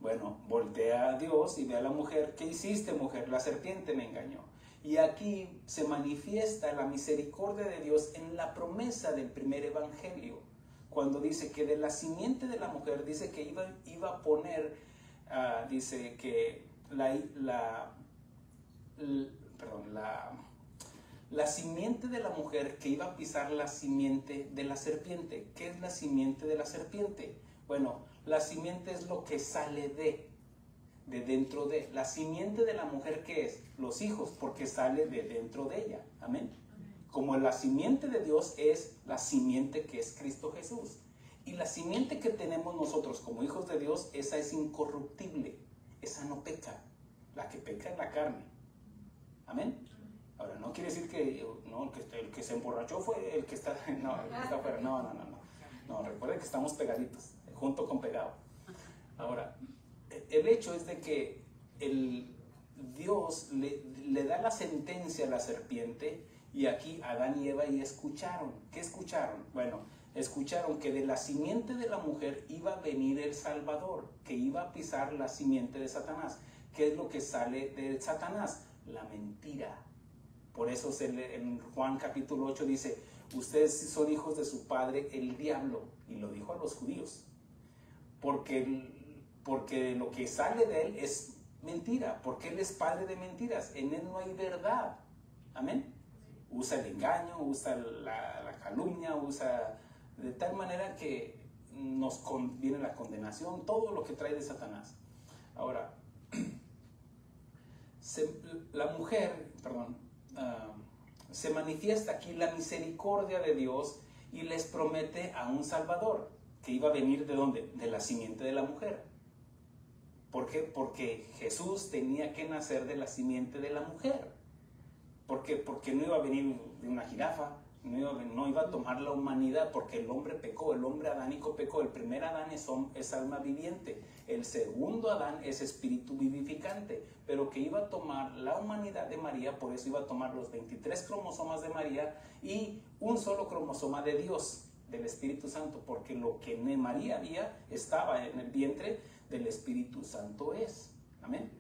Bueno, voltea a Dios y ve a la mujer. ¿Qué hiciste, mujer? La serpiente me engañó. Y aquí se manifiesta la misericordia de Dios en la promesa del primer evangelio, cuando dice que de la simiente de la mujer, dice que iba a poner, dice que la simiente de la mujer que iba a pisar la simiente de la serpiente. ¿Qué es la simiente de la serpiente? Bueno, la simiente es lo que sale de dentro de. La simiente de la mujer, ¿qué es? Los hijos, porque sale de dentro de ella. Amén. Como la simiente de Dios es la simiente que es Cristo Jesús. Y la simiente que tenemos nosotros como hijos de Dios, esa es incorruptible. Esa no peca. La que peca es la carne. Amén. Ahora, no quiere decir que no, el que se emborrachó fue el que está, no, el que está afuera. No, recuerden que estamos pegaditos, junto con pegado. Ahora, el hecho es de que Dios le da la sentencia a la serpiente, y aquí Adán y Eva y escucharon. ¿Qué escucharon? Bueno, escucharon que de la simiente de la mujer iba a venir el Salvador, que iba a pisar la simiente de Satanás. ¿Qué es lo que sale de Satanás? La mentira. Por eso en Juan capítulo 8 dice, ustedes son hijos de su padre el diablo, y lo dijo a los judíos, porque lo que sale de él es mentira, porque él es padre de mentiras, en él no hay verdad. Amén. Usa el engaño, usa la calumnia, usa de tal manera que nos viene la condenación, todo lo que trae de Satanás. Ahora, se manifiesta aquí la misericordia de Dios y les promete a un Salvador que iba a venir ¿de dónde? De la simiente de la mujer. ¿Por qué? Porque Jesús tenía que nacer de la simiente de la mujer. ¿Por qué? Porque no iba a venir de una jirafa, no iba a tomar la humanidad, porque el hombre pecó, el hombre adánico pecó. El primer Adán es alma viviente, el segundo Adán es espíritu vivificante, pero que iba a tomar la humanidad de María, por eso iba a tomar los 23 cromosomas de María y un solo cromosoma de Dios, del Espíritu Santo, porque lo que en María había estaba en el vientre del Espíritu Santo es. Amén.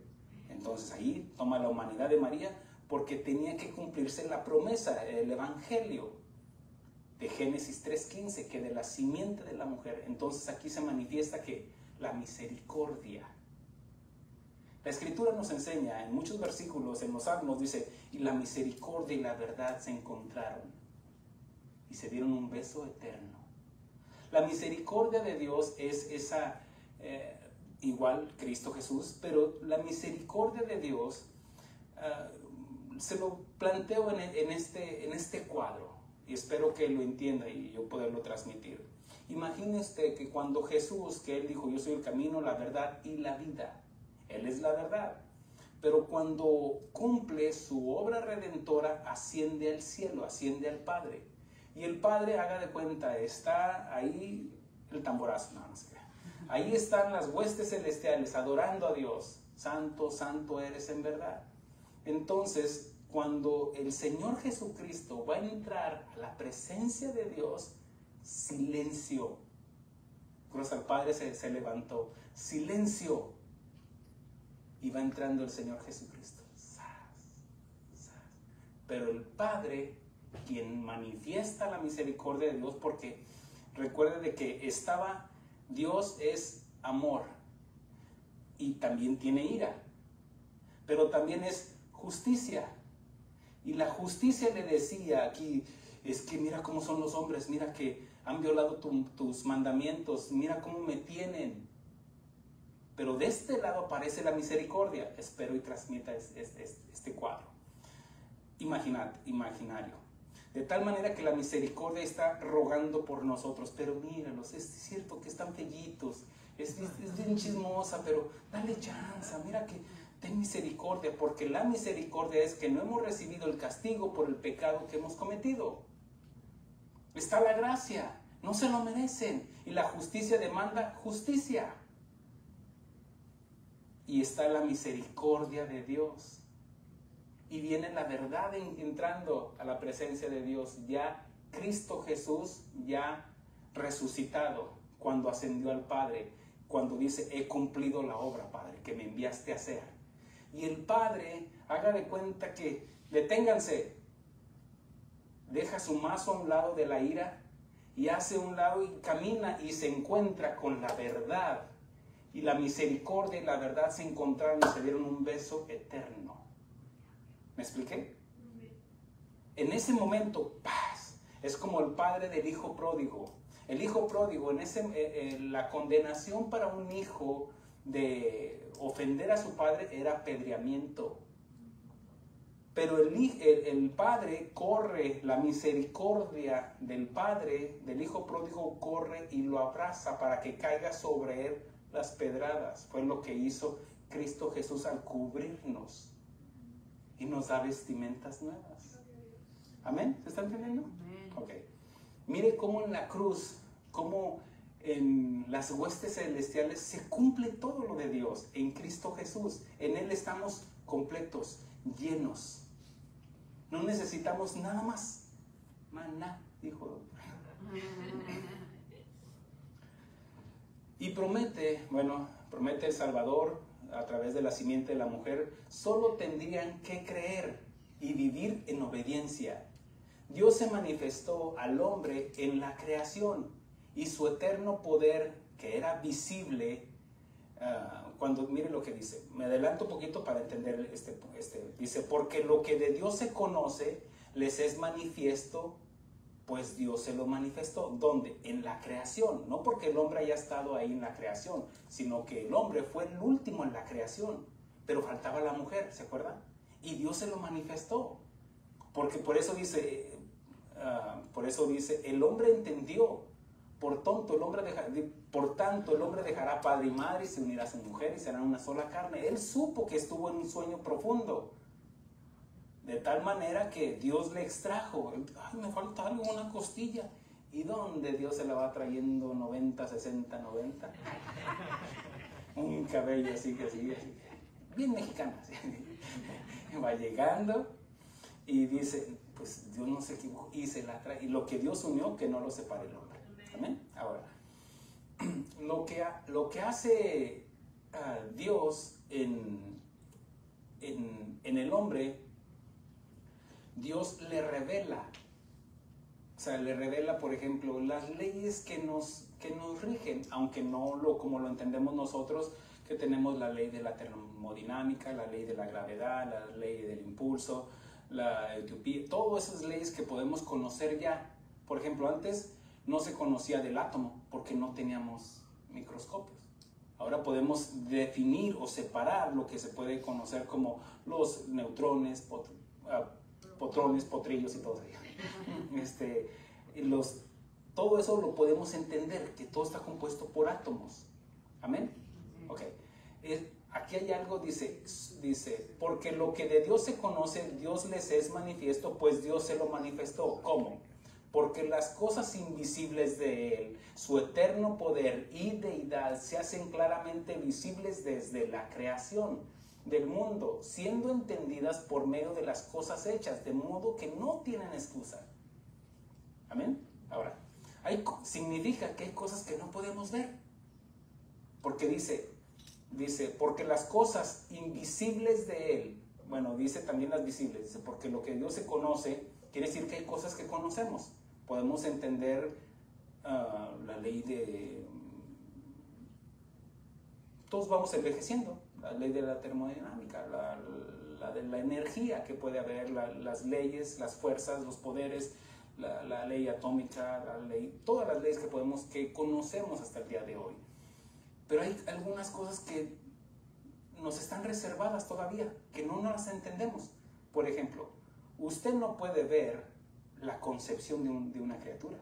Entonces ahí toma la humanidad de María, porque tenía que cumplirse la promesa, el evangelio de Génesis 3:15, que de la simiente de la mujer. Entonces aquí se manifiesta que la misericordia. La Escritura nos enseña en muchos versículos, en los Salmos dice, y la misericordia y la verdad se encontraron y se dieron un beso eterno. La misericordia de Dios es esa, igual Cristo Jesús, pero la misericordia de Dios se lo planteo en este cuadro, y espero que lo entienda y yo poderlo transmitir. Imagine usted que cuando Jesús, que Él dijo, yo soy el camino, la verdad y la vida, Él es la verdad, pero cuando cumple su obra redentora, asciende al cielo, asciende al Padre. Y el Padre, haga de cuenta, está ahí el tamborazo, no sé. Ahí están las huestes celestiales adorando a Dios. Santo, santo eres en verdad. Entonces, cuando el Señor Jesucristo va a entrar a la presencia de Dios, silencio. Cruz al Padre se levantó. Silencio. Y va entrando el Señor Jesucristo. Pero el Padre, quien manifiesta la misericordia de Dios, porque recuerde de que Dios es amor y también tiene ira, pero también es justicia. Y la justicia le decía aquí, es que mira cómo son los hombres, mira que han violado tus mandamientos, mira cómo me tienen. Pero de este lado aparece la misericordia. Espero y transmita este cuadro imaginario. De tal manera que la misericordia está rogando por nosotros. Pero míralos, es cierto que están fellitos, es bien chismosa, pero dale chance, mira que ten misericordia, porque la misericordia es que no hemos recibido el castigo por el pecado que hemos cometido. Está la gracia, no se lo merecen, y la justicia demanda justicia. Y está la misericordia de Dios. Y viene la verdad entrando a la presencia de Dios. Ya Cristo Jesús, ya resucitado, cuando ascendió al Padre, cuando dice, he cumplido la obra, Padre, que me enviaste a hacer. Y el Padre, haga de cuenta que, deténganse, deja su mazo a un lado de la ira, y hace un lado y camina y se encuentra con la verdad. Y la misericordia y la verdad se encontraron y se dieron un beso eterno. ¿Me expliqué? En ese momento, paz. Es como el padre del hijo pródigo. El hijo pródigo, la condenación para un hijo de ofender a su padre era apedreamiento. Pero el padre corre, la misericordia del padre, del hijo pródigo, corre y lo abraza para que caiga sobre él las pedradas. Fue lo que hizo Cristo Jesús al cubrirnos y nos da vestimentas nuevas. ¿Amén? ¿Se está entendiendo? Amén. Ok. Mire cómo en la cruz, cómo en las huestes celestiales se cumple todo lo de Dios en Cristo Jesús. En Él estamos completos, llenos. No necesitamos nada más. Maná, dijo. Y promete el Salvador a través de la simiente de la mujer, solo tendrían que creer y vivir en obediencia. Dios se manifestó al hombre en la creación y su eterno poder, que era visible, mire lo que dice, me adelanto un poquito para entender dice, porque lo que de Dios se conoce les es manifiesto, pues Dios se lo manifestó. ¿Dónde? En la creación. No porque el hombre haya estado ahí en la creación, sino que el hombre fue el último en la creación. Pero faltaba la mujer, ¿se acuerdan? Y Dios se lo manifestó. Porque por eso dice, el hombre entendió. Por tanto, el hombre dejará padre y madre y se unirá a su mujer y serán una sola carne. Él supo que estuvo en un sueño profundo. De tal manera que Dios le extrajo. Ay, me falta algo, una costilla. ¿Y dónde Dios se la va trayendo 90, 60, 90? Un cabello así. Bien mexicano. Así. Va llegando y dice, pues Dios no se equivocó y se la trae. Y lo que Dios unió, que no lo separe el hombre. Amén. Ahora, lo que hace Dios en el hombre, Dios le revela. O sea, le revela, por ejemplo, las leyes que nos rigen, aunque no como lo entendemos nosotros, que tenemos la ley de la termodinámica, la ley de la gravedad, la ley del impulso, la entropía, todas esas leyes que podemos conocer ya. Por ejemplo, antes no se conocía del átomo porque no teníamos microscopios. Ahora podemos definir o separar lo que se puede conocer como los neutrones, potrones, potrillos y todo eso. Todo eso lo podemos entender, que todo está compuesto por átomos. ¿Amén? Ok. Aquí hay algo, dice, porque lo que de Dios se conoce, Dios les es manifiesto, pues Dios se lo manifestó. ¿Cómo? porque las cosas invisibles de Él, su eterno poder y deidad se hacen claramente visibles desde la creación del mundo, siendo entendidas por medio de las cosas hechas, de modo que no tienen excusa. Amén. Ahora, significa que hay cosas que no podemos ver, porque dice, porque las cosas invisibles de Él, bueno, dice también las visibles, dice, porque lo que Dios se conoce, quiere decir que hay cosas que conocemos. Podemos entender la ley de... Todos vamos envejeciendo, la ley de la termodinámica, la de la energía que puede haber, las leyes, las fuerzas, los poderes, la ley atómica, todas las leyes que conocemos hasta el día de hoy. Pero hay algunas cosas que nos están reservadas todavía, que no las entendemos. Por ejemplo, usted no puede ver la concepción de una criatura.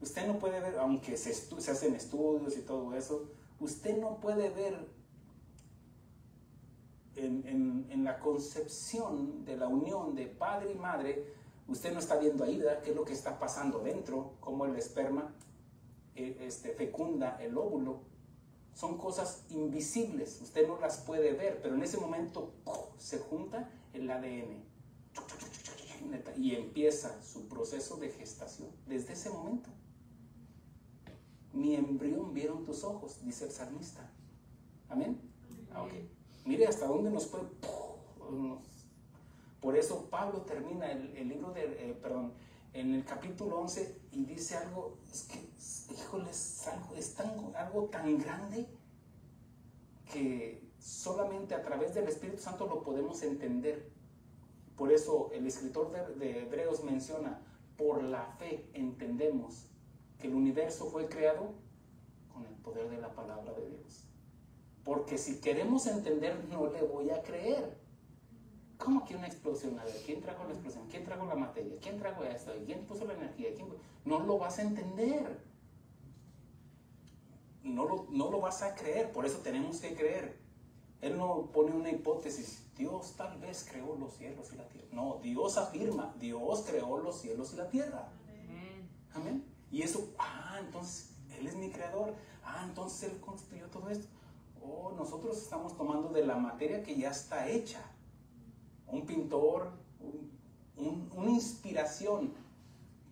Usted no puede ver, aunque se hacen estudios y todo eso, usted no puede ver en la concepción de la unión de padre y madre, usted no está viendo ahí, ¿verdad?, qué es lo que está pasando dentro, cómo el esperma fecunda el óvulo. Son cosas invisibles, usted no las puede ver, pero en ese momento se junta el ADN y empieza su proceso de gestación. Desde ese momento, mi embrión vieron tus ojos, dice el salmista. Amén. Okay. Mire hasta dónde nos puede. Por eso Pablo termina el libro de, en el capítulo 11 y dice algo, es que, híjole, es algo tan grande que solamente a través del Espíritu Santo lo podemos entender. Por eso el escritor de Hebreos menciona, por la fe entendemos que el universo fue creado con el poder de la palabra de Dios. Porque si queremos entender, no le voy a creer. ¿Cómo que una explosión? A ver, ¿quién trajo la explosión? ¿Quién trajo la materia? ¿Quién trajo esto? ¿Quién puso la energía? No lo vas a entender. No lo vas a creer, por eso tenemos que creer. Él no pone una hipótesis, Dios tal vez creó los cielos y la tierra. No, Dios afirma, Dios creó los cielos y la tierra. Amén. Y eso, entonces Él es mi creador. Entonces Él construyó todo esto. Nosotros estamos tomando de la materia que ya está hecha. Un pintor, una inspiración.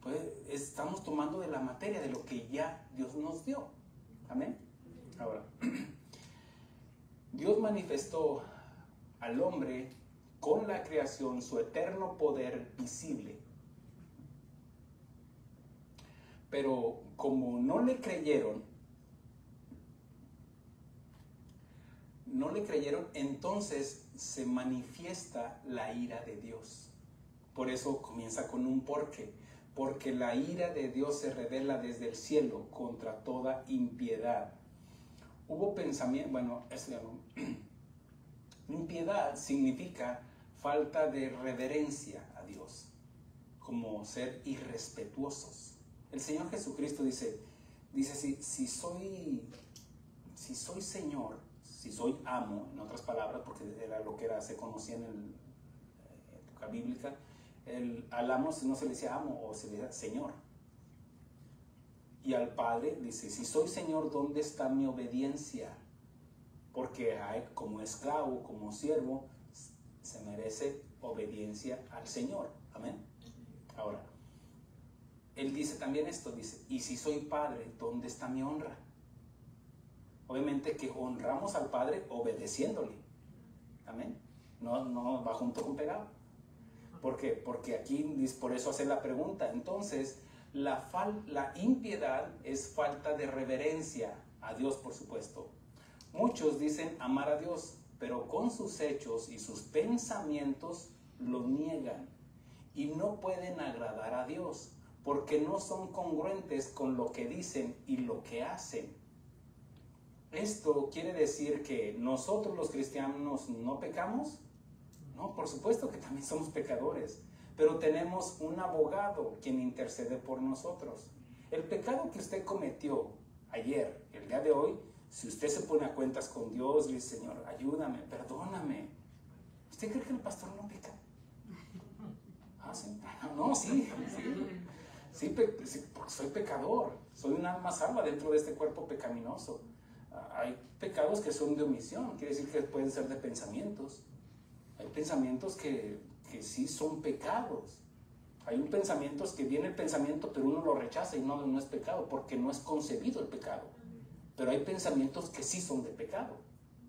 Pues estamos tomando de la materia, de lo que ya Dios nos dio. Amén. Ahora, Dios manifestó al hombre con la creación su eterno poder visible. Pero como no le creyeron, entonces se manifiesta la ira de Dios. Por eso comienza con un porqué. Porque la ira de Dios se revela desde el cielo contra toda impiedad. Hubo pensamiento, impiedad significa falta de reverencia a Dios, como ser irrespetuosos. El Señor Jesucristo dice si soy Señor, si soy amo, en otras palabras, porque era lo que se conocía en la época bíblica, al amo no se le decía amo, o se le decía Señor. Y al Padre dice, si soy Señor, ¿dónde está mi obediencia? Porque como esclavo, como siervo, se merece obediencia al Señor. Amén. Ahora, Él dice también esto, dice, y si soy Padre, ¿dónde está mi honra? Obviamente que honramos al Padre obedeciéndole. Amén. No va junto con pegado. ¿Por qué? Porque aquí, por eso hace la pregunta. Entonces, la impiedad es falta de reverencia a Dios, por supuesto. Muchos dicen amar a Dios, pero con sus hechos y sus pensamientos lo niegan y no pueden agradar a Dios porque no son congruentes con lo que dicen y lo que hacen. ¿Esto quiere decir que nosotros los cristianos no pecamos? No, por supuesto que también somos pecadores, pero tenemos un abogado quien intercede por nosotros. El pecado que usted cometió ayer, el día de hoy, si usted se pone a cuentas con Dios y dice, Señor, ayúdame, perdóname. ¿Usted cree que el pastor no peca? No, sí, porque soy pecador, soy un alma salva dentro de este cuerpo pecaminoso. Hay pecados que son de omisión, quiere decir que pueden ser de pensamientos. Hay pensamientos que sí son pecados. Hay pensamientos que viene el pensamiento, pero uno lo rechaza y no es pecado, porque no es concebido el pecado. Pero hay pensamientos que sí son de pecado,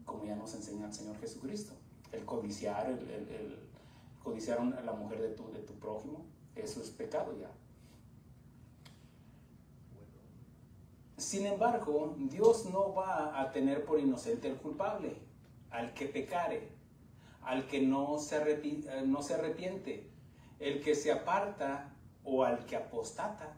como ya nos enseña el Señor Jesucristo. El codiciar, el codiciar a la mujer de tu prójimo, eso es pecado ya. Sin embargo, Dios no va a tener por inocente al culpable, al que pecare, al que no se arrepiente, el que se aparta o al que apostata.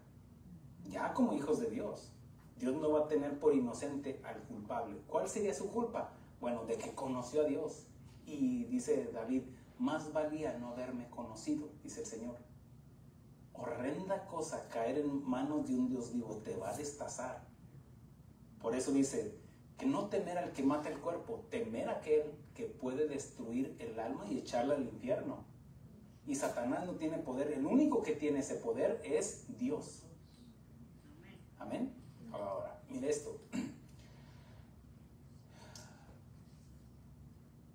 Ya como hijos de Dios, Dios no va a tener por inocente al culpable. ¿Cuál sería su culpa? Bueno, de que conoció a Dios. Y dice David, más valía no haberme conocido, dice el Señor. Horrenda cosa caer en manos de un Dios vivo, te va a destazar. Por eso dice que no temer al que mata el cuerpo, temer a aquel que puede destruir el alma y echarla al infierno. Y Satanás no tiene poder, el único que tiene ese poder es Dios. Amén. Ahora, mire esto.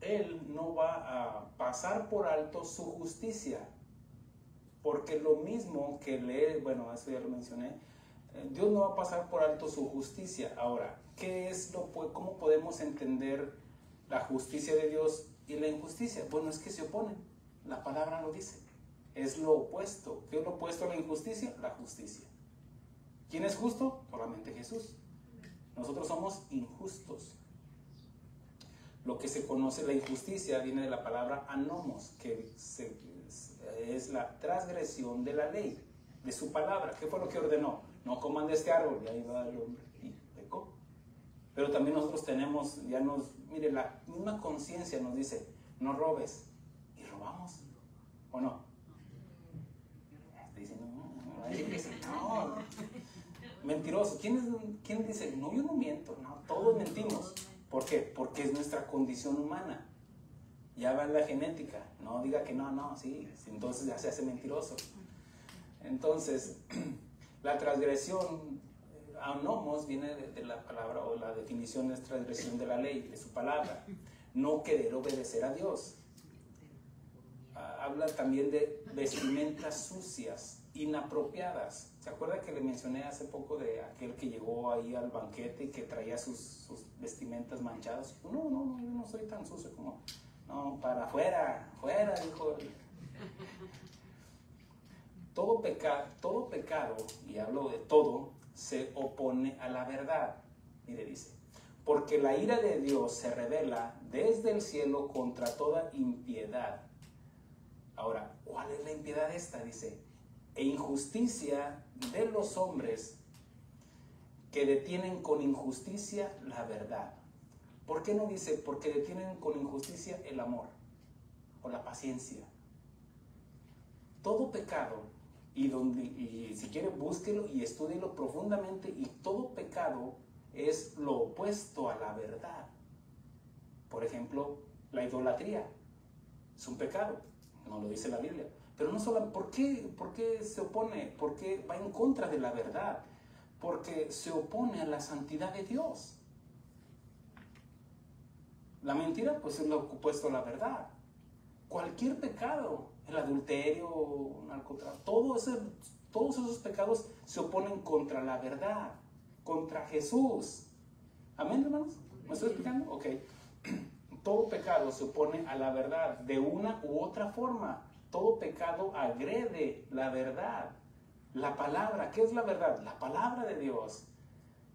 Él no va a pasar por alto su justicia, porque lo mismo que bueno, eso ya lo mencioné, Dios no va a pasar por alto su justicia. Ahora, ¿cómo podemos entender la justicia de Dios y la injusticia? Bueno, es que se oponen. La palabra lo dice. Es lo opuesto. ¿Qué es lo opuesto a la injusticia? La justicia. ¿Quién es justo? Solamente Jesús. Nosotros somos injustos. Lo que se conoce, la injusticia, viene de la palabra anomos, que es la transgresión de la ley, de su palabra. ¿Qué fue lo que ordenó? No coman de este árbol. Y ahí va el hombre y pecó. Pero también nosotros tenemos, mire, la misma conciencia nos dice, no robes. Y robamos. ¿O no? Dicen, no. Mentiroso. ¿Quién dice, no, yo no miento? No, todos mentimos. ¿Por qué? Porque es nuestra condición humana. Ya va en la genética. No diga que no, sí. Entonces ya se hace mentiroso. Entonces, la transgresión, anomos, viene de la palabra, o la definición es transgresión de la ley, de su palabra. No querer obedecer a Dios. Habla también de vestimentas sucias, inapropiadas. ¿Se acuerda que le mencioné hace poco de aquel que llegó ahí al banquete y que traía sus vestimentas manchadas? No, yo no soy tan sucio como... No, para afuera, dijo. Todo pecado, y hablo de todo, se opone a la verdad. Mire, dice, porque la ira de Dios se revela desde el cielo contra toda impiedad. Ahora, ¿cuál es la impiedad esta? Dice, e injusticia de los hombres que detienen con injusticia la verdad. ¿Por qué no dice, porque detienen con injusticia el amor o la paciencia? Todo pecado, y si quiere búsquelo y estúdielo profundamente, y todo pecado es lo opuesto a la verdad. Por ejemplo, la idolatría es un pecado, no lo dice la Biblia. Pero no solo, ¿por qué se opone? ¿Por qué va en contra de la verdad? Porque se opone a la santidad de Dios. La mentira, pues es lo opuesto a la verdad. Cualquier pecado, el adulterio, el narcotráfico, todos esos pecados se oponen contra la verdad, contra Jesús. ¿Amén, hermanos? ¿Me estoy explicando? Ok. Todo pecado se opone a la verdad de una u otra forma. Todo pecado agrede la verdad. La palabra, ¿qué es la verdad? La palabra de Dios.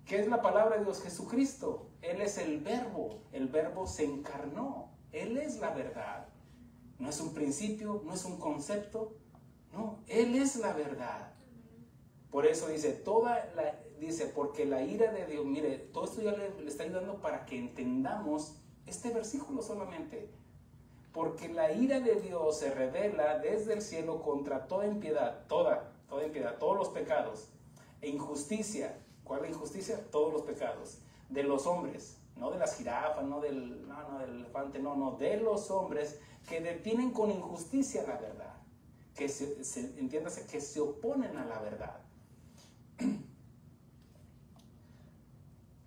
¿Qué es la palabra de Dios? Jesucristo. Él es el verbo se encarnó. Él es la verdad. No es un principio, no es un concepto. No, Él es la verdad. Por eso dice, porque la ira de Dios, mire, todo esto ya le está ayudando para que entendamos este versículo solamente. Porque la ira de Dios se revela desde el cielo contra toda impiedad, toda impiedad, todos los pecados, e injusticia. ¿Cuál es la injusticia? Todos los pecados de los hombres, no de las jirafas, no del elefante, no, de los hombres que detienen con injusticia la verdad. entiéndase, que se oponen a la verdad.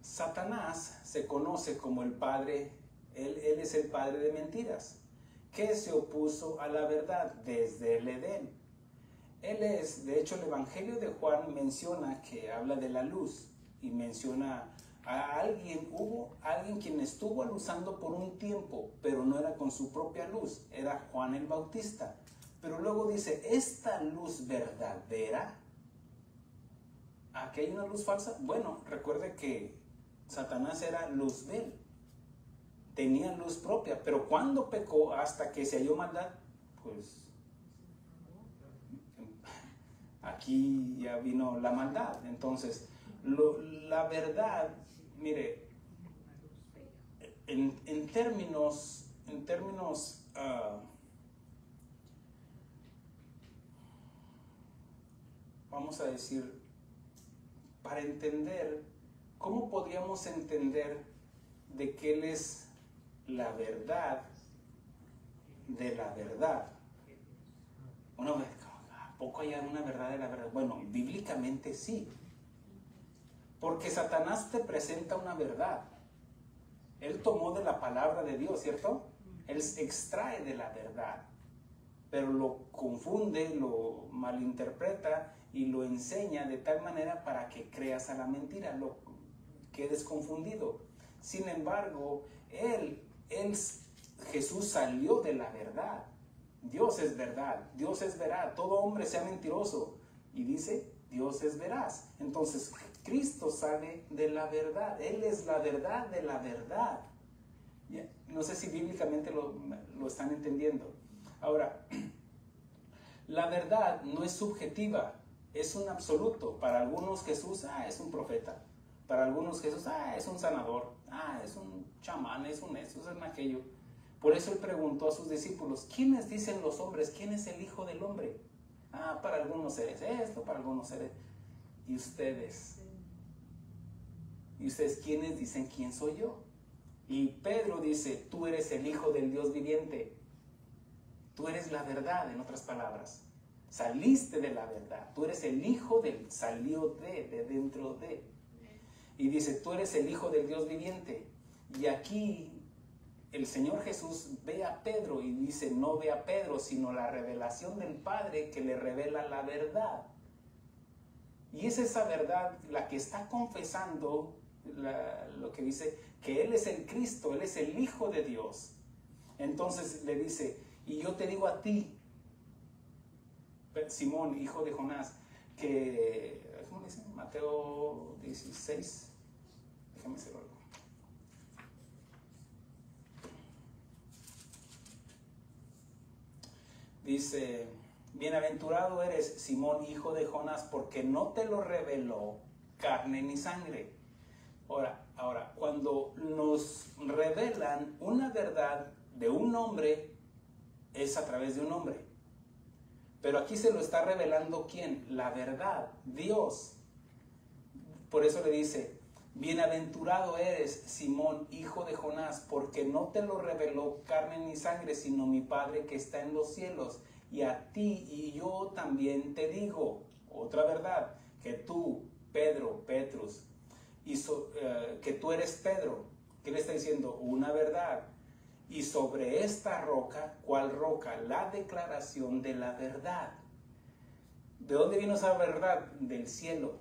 Satanás se conoce como el padre, él es el padre de mentiras, que se opuso a la verdad desde el Edén. Él es, de hecho, el Evangelio de Juan menciona que habla de la luz y menciona a alguien, hubo alguien quien estuvo alusando por un tiempo, pero no era con su propia luz, era Juan el Bautista. Pero luego dice, esta luz verdadera, ¿aquí hay una luz falsa? Bueno, recuerde que Satanás era Luzbel, tenía luz propia, pero cuando pecó, hasta que se halló maldad, pues aquí ya vino la maldad. Entonces, la verdad, mire, en términos, vamos a decir, para entender, ¿cómo podríamos entender de que Él es la verdad de la verdad? Una vez, ¿a poco hay una verdad de la verdad? Bueno, bíblicamente sí. Porque Satanás te presenta una verdad. Él tomó de la palabra de Dios, ¿cierto? Él extrae de la verdad, pero lo confunde, lo malinterpreta y lo enseña de tal manera para que creas a la mentira, lo quedes confundido. Sin embargo, Jesús salió de la verdad. Dios es verdad, Dios es veraz, todo hombre sea mentiroso. Y dice, Dios es veraz. Entonces, Cristo sale de la verdad, Él es la verdad de la verdad. No sé si bíblicamente lo están entendiendo. Ahora, la verdad no es subjetiva, es un absoluto. Para algunos Jesús es un profeta. Para algunos Jesús es un sanador. Es un chamán, es un eso, es un aquello. Por eso Él preguntó a sus discípulos, ¿quiénes dicen los hombres? ¿Quién es el Hijo del Hombre? Para algunos eres esto, para algunos eres... ¿Y ustedes? ¿Y ustedes quiénes dicen quién soy yo? Y Pedro dice, tú eres el Hijo del Dios viviente. Tú eres la verdad, en otras palabras. Saliste de la verdad. Tú eres el Hijo del... Salió de dentro de. Y dice, tú eres el Hijo del Dios viviente. Y aquí el Señor Jesús ve a Pedro y dice, no ve a Pedro, sino la revelación del Padre que le revela la verdad. Y es esa verdad la que está confesando lo que dice, que Él es el Cristo, Él es el Hijo de Dios. Entonces le dice, y yo te digo a ti, Simón, hijo de Jonás, que, ¿cómo dice? Mateo 16, déjame hacerlo algo. Dice, bienaventurado eres, Simón, hijo de Jonás, porque no te lo reveló carne ni sangre. Ahora, cuando nos revelan una verdad de un hombre, es a través de un hombre. Pero aquí se lo está revelando ¿quién? La verdad, Dios. Por eso le dice, bienaventurado eres, Simón, hijo de Jonás, porque no te lo reveló carne ni sangre, sino mi Padre que está en los cielos. Y a ti y yo también te digo, otra verdad, que tú, Pedro, Petrus, que tú eres Pedro. ¿Qué le está diciendo? Una verdad. Y sobre esta roca, ¿cuál roca? La declaración de la verdad. ¿De dónde vino esa verdad? Del cielo.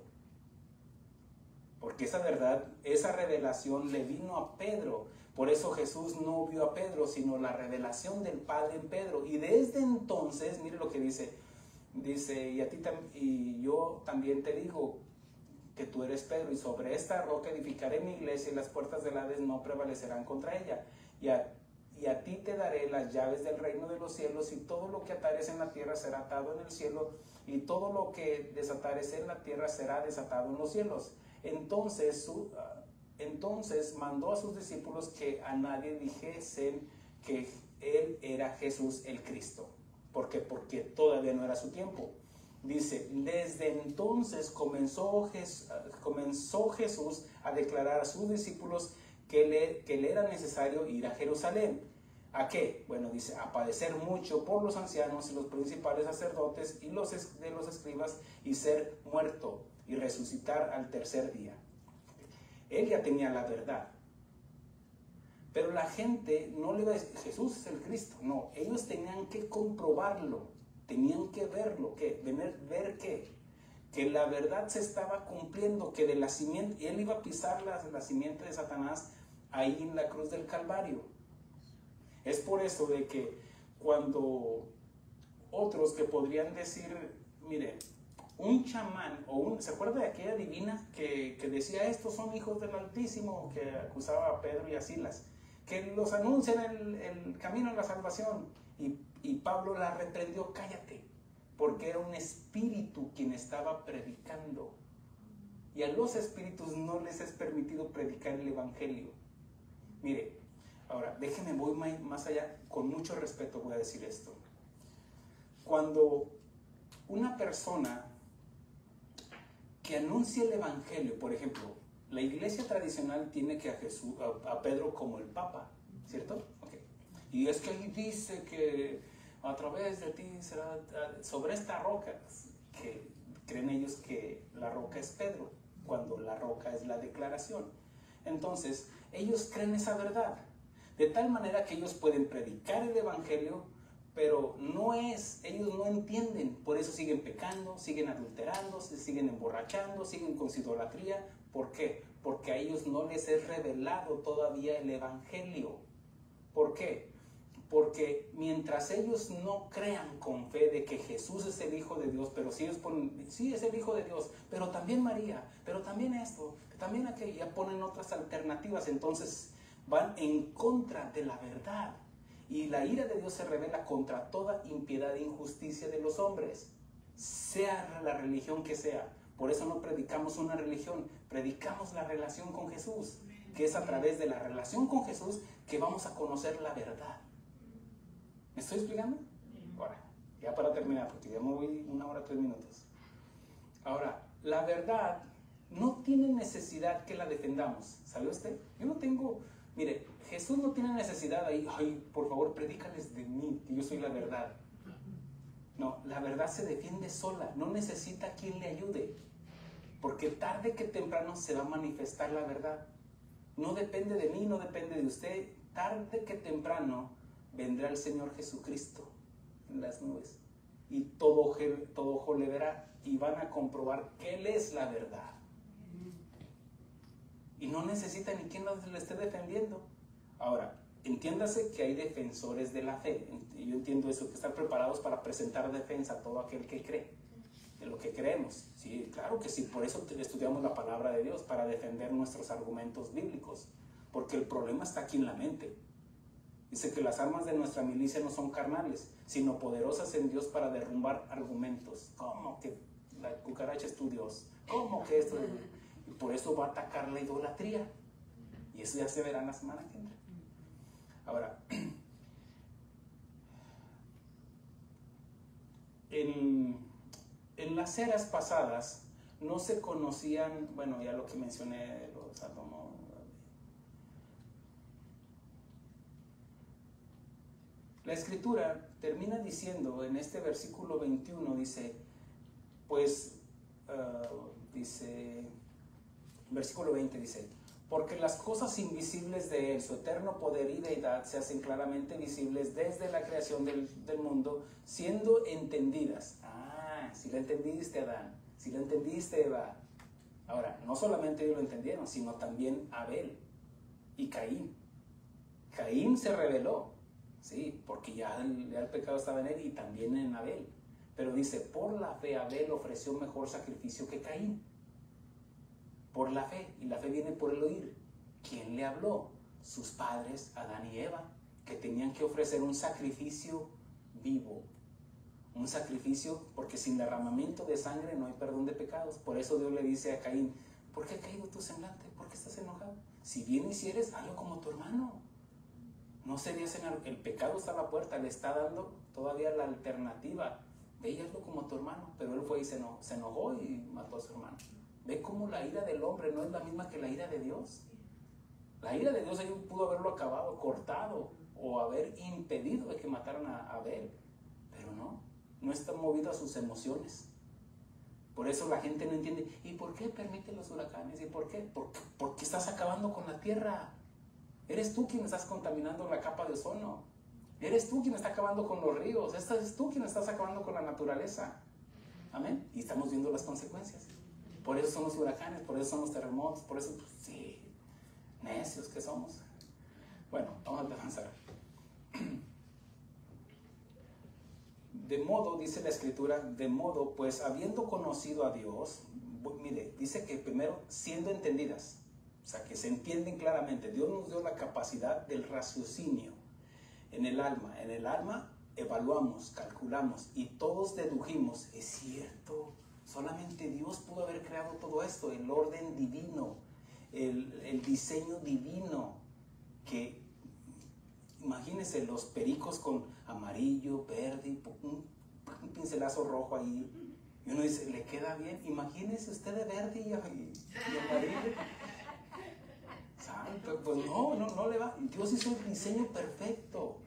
Porque esa verdad, esa revelación le vino a Pedro. Por eso Jesús no vio a Pedro, sino la revelación del Padre en Pedro. Y desde entonces, mire lo que dice, y a ti y yo también te digo que tú eres Pedro, y sobre esta roca edificaré mi iglesia, y las puertas del Hades no prevalecerán contra ella. Y a ti te daré las llaves del reino de los cielos, y todo lo que atares en la tierra será atado en el cielo, y todo lo que desatares en la tierra será desatado en los cielos. Entonces mandó a sus discípulos que a nadie dijesen que Él era Jesús el Cristo. ¿Por qué? Porque todavía no era su tiempo. Dice, desde entonces comenzó Jesús a declarar a sus discípulos que le era necesario ir a Jerusalén, ¿A qué? Bueno, dice, a padecer mucho por los ancianos y los principales sacerdotes y de los escribas, y ser muerto y resucitar al tercer día. Él ya tenía la verdad. Pero la gente no le iba a decir, Jesús es el Cristo. No, ellos tenían que comprobarlo, tenían que verlo, ver que la verdad se estaba cumpliendo, que de la simiente, él iba a pisar la simiente de Satanás ahí en la cruz del Calvario. Es por eso de que cuando otros que podrían decir, mire, un chamán, ¿se acuerda de aquella divina que decía, estos son hijos del Altísimo, que acusaba a Pedro y a Silas, que los anuncian el camino a la salvación? Y Pablo la reprendió, cállate, porque era un espíritu quien estaba predicando. Y a los espíritus no les es permitido predicar el evangelio. Mire, ahora, déjenme, voy más allá, con mucho respeto voy a decir esto. Cuando una persona que anuncia el evangelio, por ejemplo, la iglesia tradicional tiene que a Pedro como el Papa, ¿cierto? Okay. Y es que ahí dice que a través de ti será sobre esta roca, que creen ellos que la roca es Pedro, cuando la roca es la declaración. Entonces, ellos creen esa verdad, de tal manera que ellos pueden predicar el evangelio, pero ellos no entienden, por eso siguen pecando, siguen adulterando, se siguen emborrachando, siguen con su idolatría. ¿Por qué? Porque a ellos no les es revelado todavía el evangelio. ¿Por qué? Porque mientras ellos no crean con fe de que Jesús es el Hijo de Dios, pero si ellos ponen, sí es el Hijo de Dios, pero también María, pero también esto, también aquello, ya ponen otras alternativas, entonces van en contra de la verdad. Y la ira de Dios se revela contra toda impiedad e injusticia de los hombres, sea la religión que sea. Por eso no predicamos una religión, predicamos la relación con Jesús, que es a través de la relación con Jesús que vamos a conocer la verdad. ¿Me estoy explicando? Ahora, ya para terminar, porque ya me voy 1 hora 3 minutos. Ahora, la verdad no tiene necesidad que la defendamos. ¿Sabe usted? Yo no tengo... Mire, Jesús no tiene necesidad ahí, ay, por favor, predícales de mí, que yo soy la verdad. No, la verdad se defiende sola, no necesita quien le ayude, porque tarde que temprano se va a manifestar la verdad. No depende de mí, no depende de usted, tarde que temprano vendrá el Señor Jesucristo en las nubes, y todo ojo le verá, y van a comprobar que Él es la verdad. Y no necesita ni quien le esté defendiendo. Ahora, entiéndase que hay defensores de la fe. Yo entiendo eso, que están preparados para presentar defensa a todo aquel que cree, de lo que creemos. Sí, claro que sí, por eso estudiamos la palabra de Dios, para defender nuestros argumentos bíblicos. Porque el problema está aquí en la mente. Dice que las armas de nuestra milicia no son carnales, sino poderosas en Dios para derrumbar argumentos. ¿Cómo que la cucaracha es tu Dios? ¿Cómo que esto? Y por eso va a atacar la idolatría. Y eso ya se verá en la semana que entra. Ahora, en las eras pasadas no se conocían, bueno, ya lo que mencioné, los Salomón. La Escritura termina diciendo en este versículo 21, dice, pues, versículo 20 dice, porque las cosas invisibles de Él, su eterno poder y deidad, se hacen claramente visibles desde la creación del mundo, siendo entendidas. Ah, si la entendiste, Adán, si la entendiste, Eva. Ahora, no solamente ellos lo entendieron, sino también Abel y Caín. Caín se rebeló, sí, porque ya el pecado estaba en él y también en Abel. Pero dice, por la fe Abel ofreció mejor sacrificio que Caín. Por la fe, y la fe viene por el oír. ¿Quién le habló? Sus padres, Adán y Eva, que tenían que ofrecer un sacrificio vivo. Un sacrificio, porque sin derramamiento de sangre no hay perdón de pecados. Por eso Dios le dice a Caín, ¿por qué ha caído tu semblante? ¿Por qué estás enojado? Si bien hicieres, hazlo como tu hermano. No serías el pecado está a la puerta, le está dando todavía la alternativa. Ve y hazlo como tu hermano. Pero él fue y se enojó y mató a su hermano. Ve cómo la ira del hombre no es la misma que la ira de Dios. La ira de Dios ahí pudo haberlo acabado, cortado o haber impedido de que mataran a Abel, pero no está movido a sus emociones. Por eso la gente no entiende, ¿y por qué permite los huracanes? ¿Y por qué? Porque estás acabando con la tierra. Eres tú quien estás contaminando la capa de ozono. Eres tú quien está acabando con los ríos. Eres tú quien estás acabando con la naturaleza. Amén. Y estamos viendo las consecuencias. Por eso son los huracanes, por eso son los terremotos, por eso, pues, sí, necios que somos. Bueno, vamos a avanzar. De modo, dice la Escritura, de modo, pues habiendo conocido a Dios, mire, dice que primero siendo entendidas, o sea, que se entienden claramente. Dios nos dio la capacidad del raciocinio en el alma. En el alma evaluamos, calculamos y todos dedujimos, es cierto, solamente Dios pudo haber creado todo esto, el orden divino, el diseño divino, que imagínense los pericos con amarillo, verde, un pincelazo rojo ahí, y uno dice, ¿le queda bien? Imagínese usted de verde y amarillo. Santo, pues no le va. Dios hizo el diseño perfecto.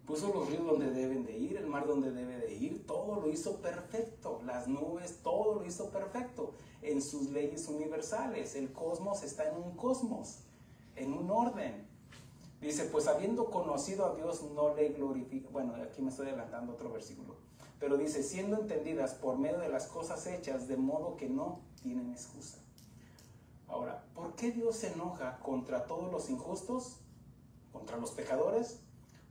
Puso los ríos donde deben de ir, el mar donde debe de ir, todo lo hizo perfecto. Las nubes, todo lo hizo perfecto. En sus leyes universales, el cosmos está en un cosmos, en un orden. Dice, pues habiendo conocido a Dios no le glorifica. Bueno, aquí me estoy adelantando otro versículo. Pero dice, siendo entendidas por medio de las cosas hechas, de modo que no tienen excusa. Ahora, ¿por qué Dios se enoja contra todos los injustos? ¿Contra los pecadores?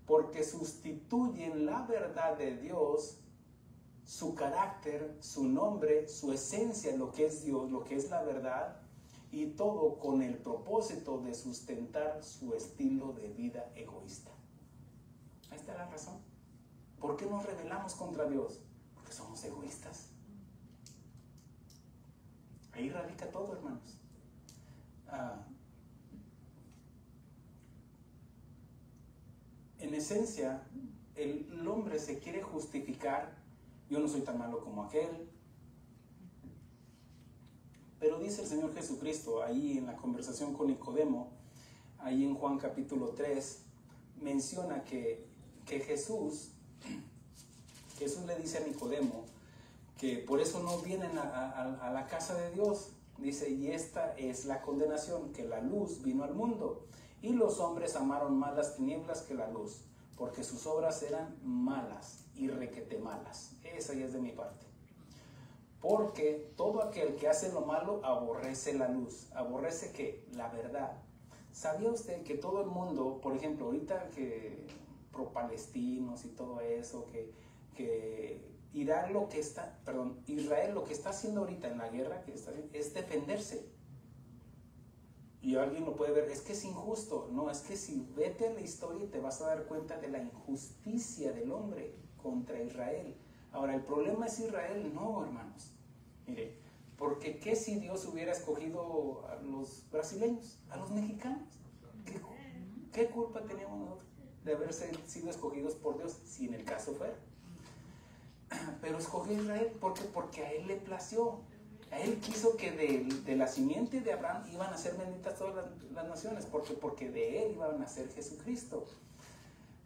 Porque sustituyen la verdad de Dios, su carácter, su nombre, su esencia, lo que es Dios, lo que es la verdad, y todo con el propósito de sustentar su estilo de vida egoísta. Ahí está la razón. ¿Por qué nos rebelamos contra Dios? Porque somos egoístas. Ahí radica todo, hermanos. En esencia, el hombre se quiere justificar. Yo no soy tan malo como aquel. Pero dice el Señor Jesucristo ahí en la conversación con Nicodemo, ahí en Juan capítulo 3, menciona que Jesús le dice a Nicodemo que por eso no vienen a la casa de Dios. Dice, y esta es la condenación, que la luz vino al mundo, y los hombres amaron más las tinieblas que la luz, porque sus obras eran malas y requete malas. Esa ya es de mi parte. Porque todo aquel que hace lo malo aborrece la luz. ¿Aborrece qué? La verdad. ¿Sabía usted que todo el mundo, por ejemplo, ahorita que pro-palestinos y todo eso, que Israel lo que está haciendo ahorita en la guerra es defenderse? Y alguien lo puede ver, es que es injusto. No, es que si vete a la historia te vas a dar cuenta de la injusticia del hombre contra Israel. Ahora, ¿el problema es Israel? No, hermanos. Mire, porque ¿qué si Dios hubiera escogido a los brasileños, a los mexicanos? ¿Qué culpa teníamos nosotros de haber sido escogidos por Dios, si en el caso fuera? Pero escogió a Israel, ¿por qué? Porque a él le plació. A él quiso que de la simiente de Abraham iban a ser benditas todas las naciones, porque de él iba a nacer Jesucristo.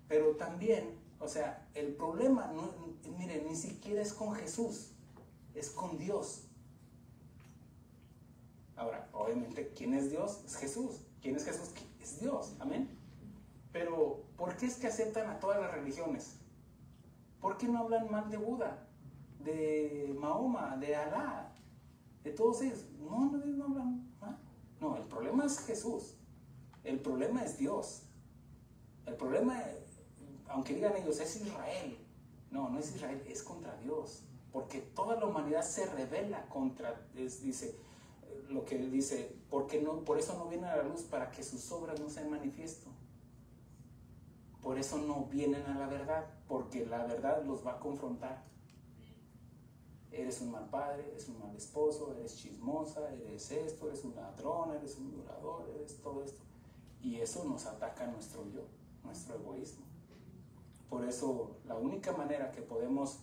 Pero también, o sea, el problema, miren, ni siquiera es con Jesús, es con Dios. Ahora, obviamente, ¿quién es Dios? Es Jesús. ¿Quién es Jesús? Es Dios. Amén. Pero, ¿por qué es que aceptan a todas las religiones? ¿Por qué no hablan mal de Buda, de Mahoma, de Alá, de todos ellos? No hablan mal. No, el problema es Jesús. El problema es Dios. El problema, aunque digan ellos, es Israel. No es Israel, es contra Dios. Porque toda la humanidad se rebela contra, dice, lo que dice, por eso no viene a la luz, para que sus obras no sean manifiesto. Por eso no vienen a la verdad, porque la verdad los va a confrontar. Eres un mal padre, eres un mal esposo, eres chismosa, eres esto, eres un ladrón, eres un violador, eres todo esto. Y eso nos ataca nuestro yo, nuestro egoísmo. Por eso la única manera que podemos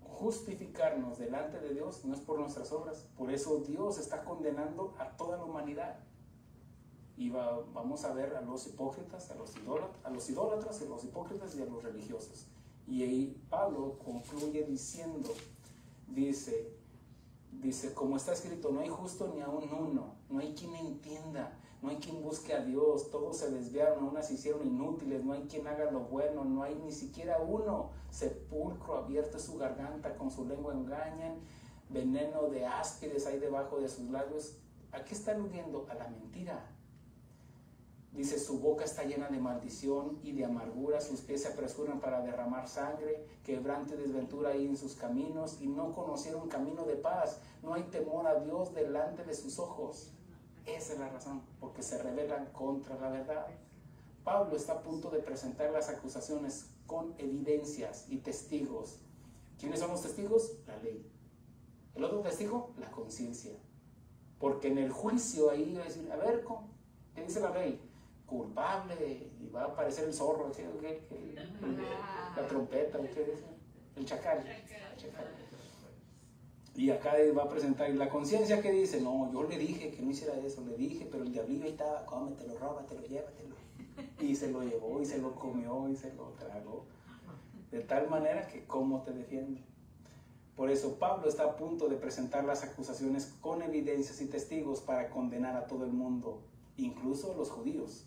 justificarnos delante de Dios no es por nuestras obras. Por eso Dios está condenando a toda la humanidad. Y vamos a ver a los hipócritas, a los idólatras, a los hipócritas y a los religiosos. Y ahí Pablo concluye diciendo, dice, como está escrito, no hay justo ni aun uno, no hay quien entienda, no hay quien busque a Dios, todos se desviaron, aún se hicieron inútiles, no hay quien haga lo bueno, no hay ni siquiera uno. Sepulcro abierto es su garganta, con su lengua engañan, veneno de áspides hay debajo de sus labios. ¿A qué está aludiendo? A la mentira. Dice, su boca está llena de maldición y de amargura, sus pies se apresuran para derramar sangre, quebrante desventura hay en sus caminos, y no conocieron camino de paz. No hay temor a Dios delante de sus ojos. Esa es la razón, porque se rebelan contra la verdad. Pablo está a punto de presentar las acusaciones con evidencias y testigos. ¿Quiénes son los testigos? La ley. El otro testigo, la conciencia. Porque en el juicio ahí va a decir, a ver, ¿qué dice la ley? Culpable, y va a aparecer el zorro, la trompeta, el chacal. Y acá va a presentar, y la conciencia que dice, no, yo le dije que no hiciera eso, le dije, pero el diablillo ahí estaba, cómetelo, róbatelo, llévatelo. Y se lo llevó, y se lo comió, y se lo tragó. De tal manera que cómo te defiende. Por eso Pablo está a punto de presentar las acusaciones con evidencias y testigos para condenar a todo el mundo, incluso a los judíos,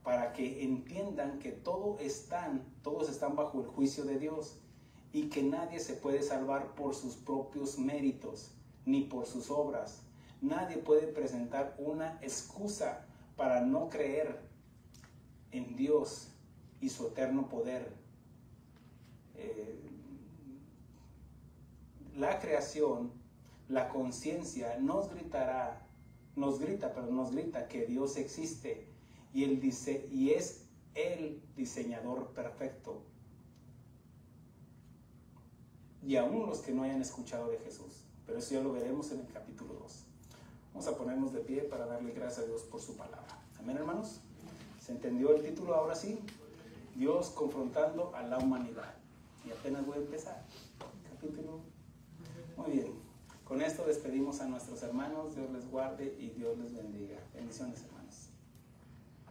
para que entiendan que todos están bajo el juicio de Dios y que nadie se puede salvar por sus propios méritos ni por sus obras. Nadie puede presentar una excusa para no creer en Dios y su eterno poder. La creación, la conciencia nos grita que Dios existe y es el diseñador perfecto. Y aún los que no hayan escuchado de Jesús. Pero eso ya lo veremos en el capítulo 2. Vamos a ponernos de pie para darle gracias a Dios por su palabra. Amén, hermanos. ¿Se entendió el título ahora sí? Dios confrontando a la humanidad. Y apenas voy a empezar. Capítulo. Muy bien. Con esto despedimos a nuestros hermanos. Dios les guarde y Dios les bendiga. Bendiciones, hermanos.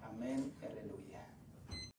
Amén y aleluya.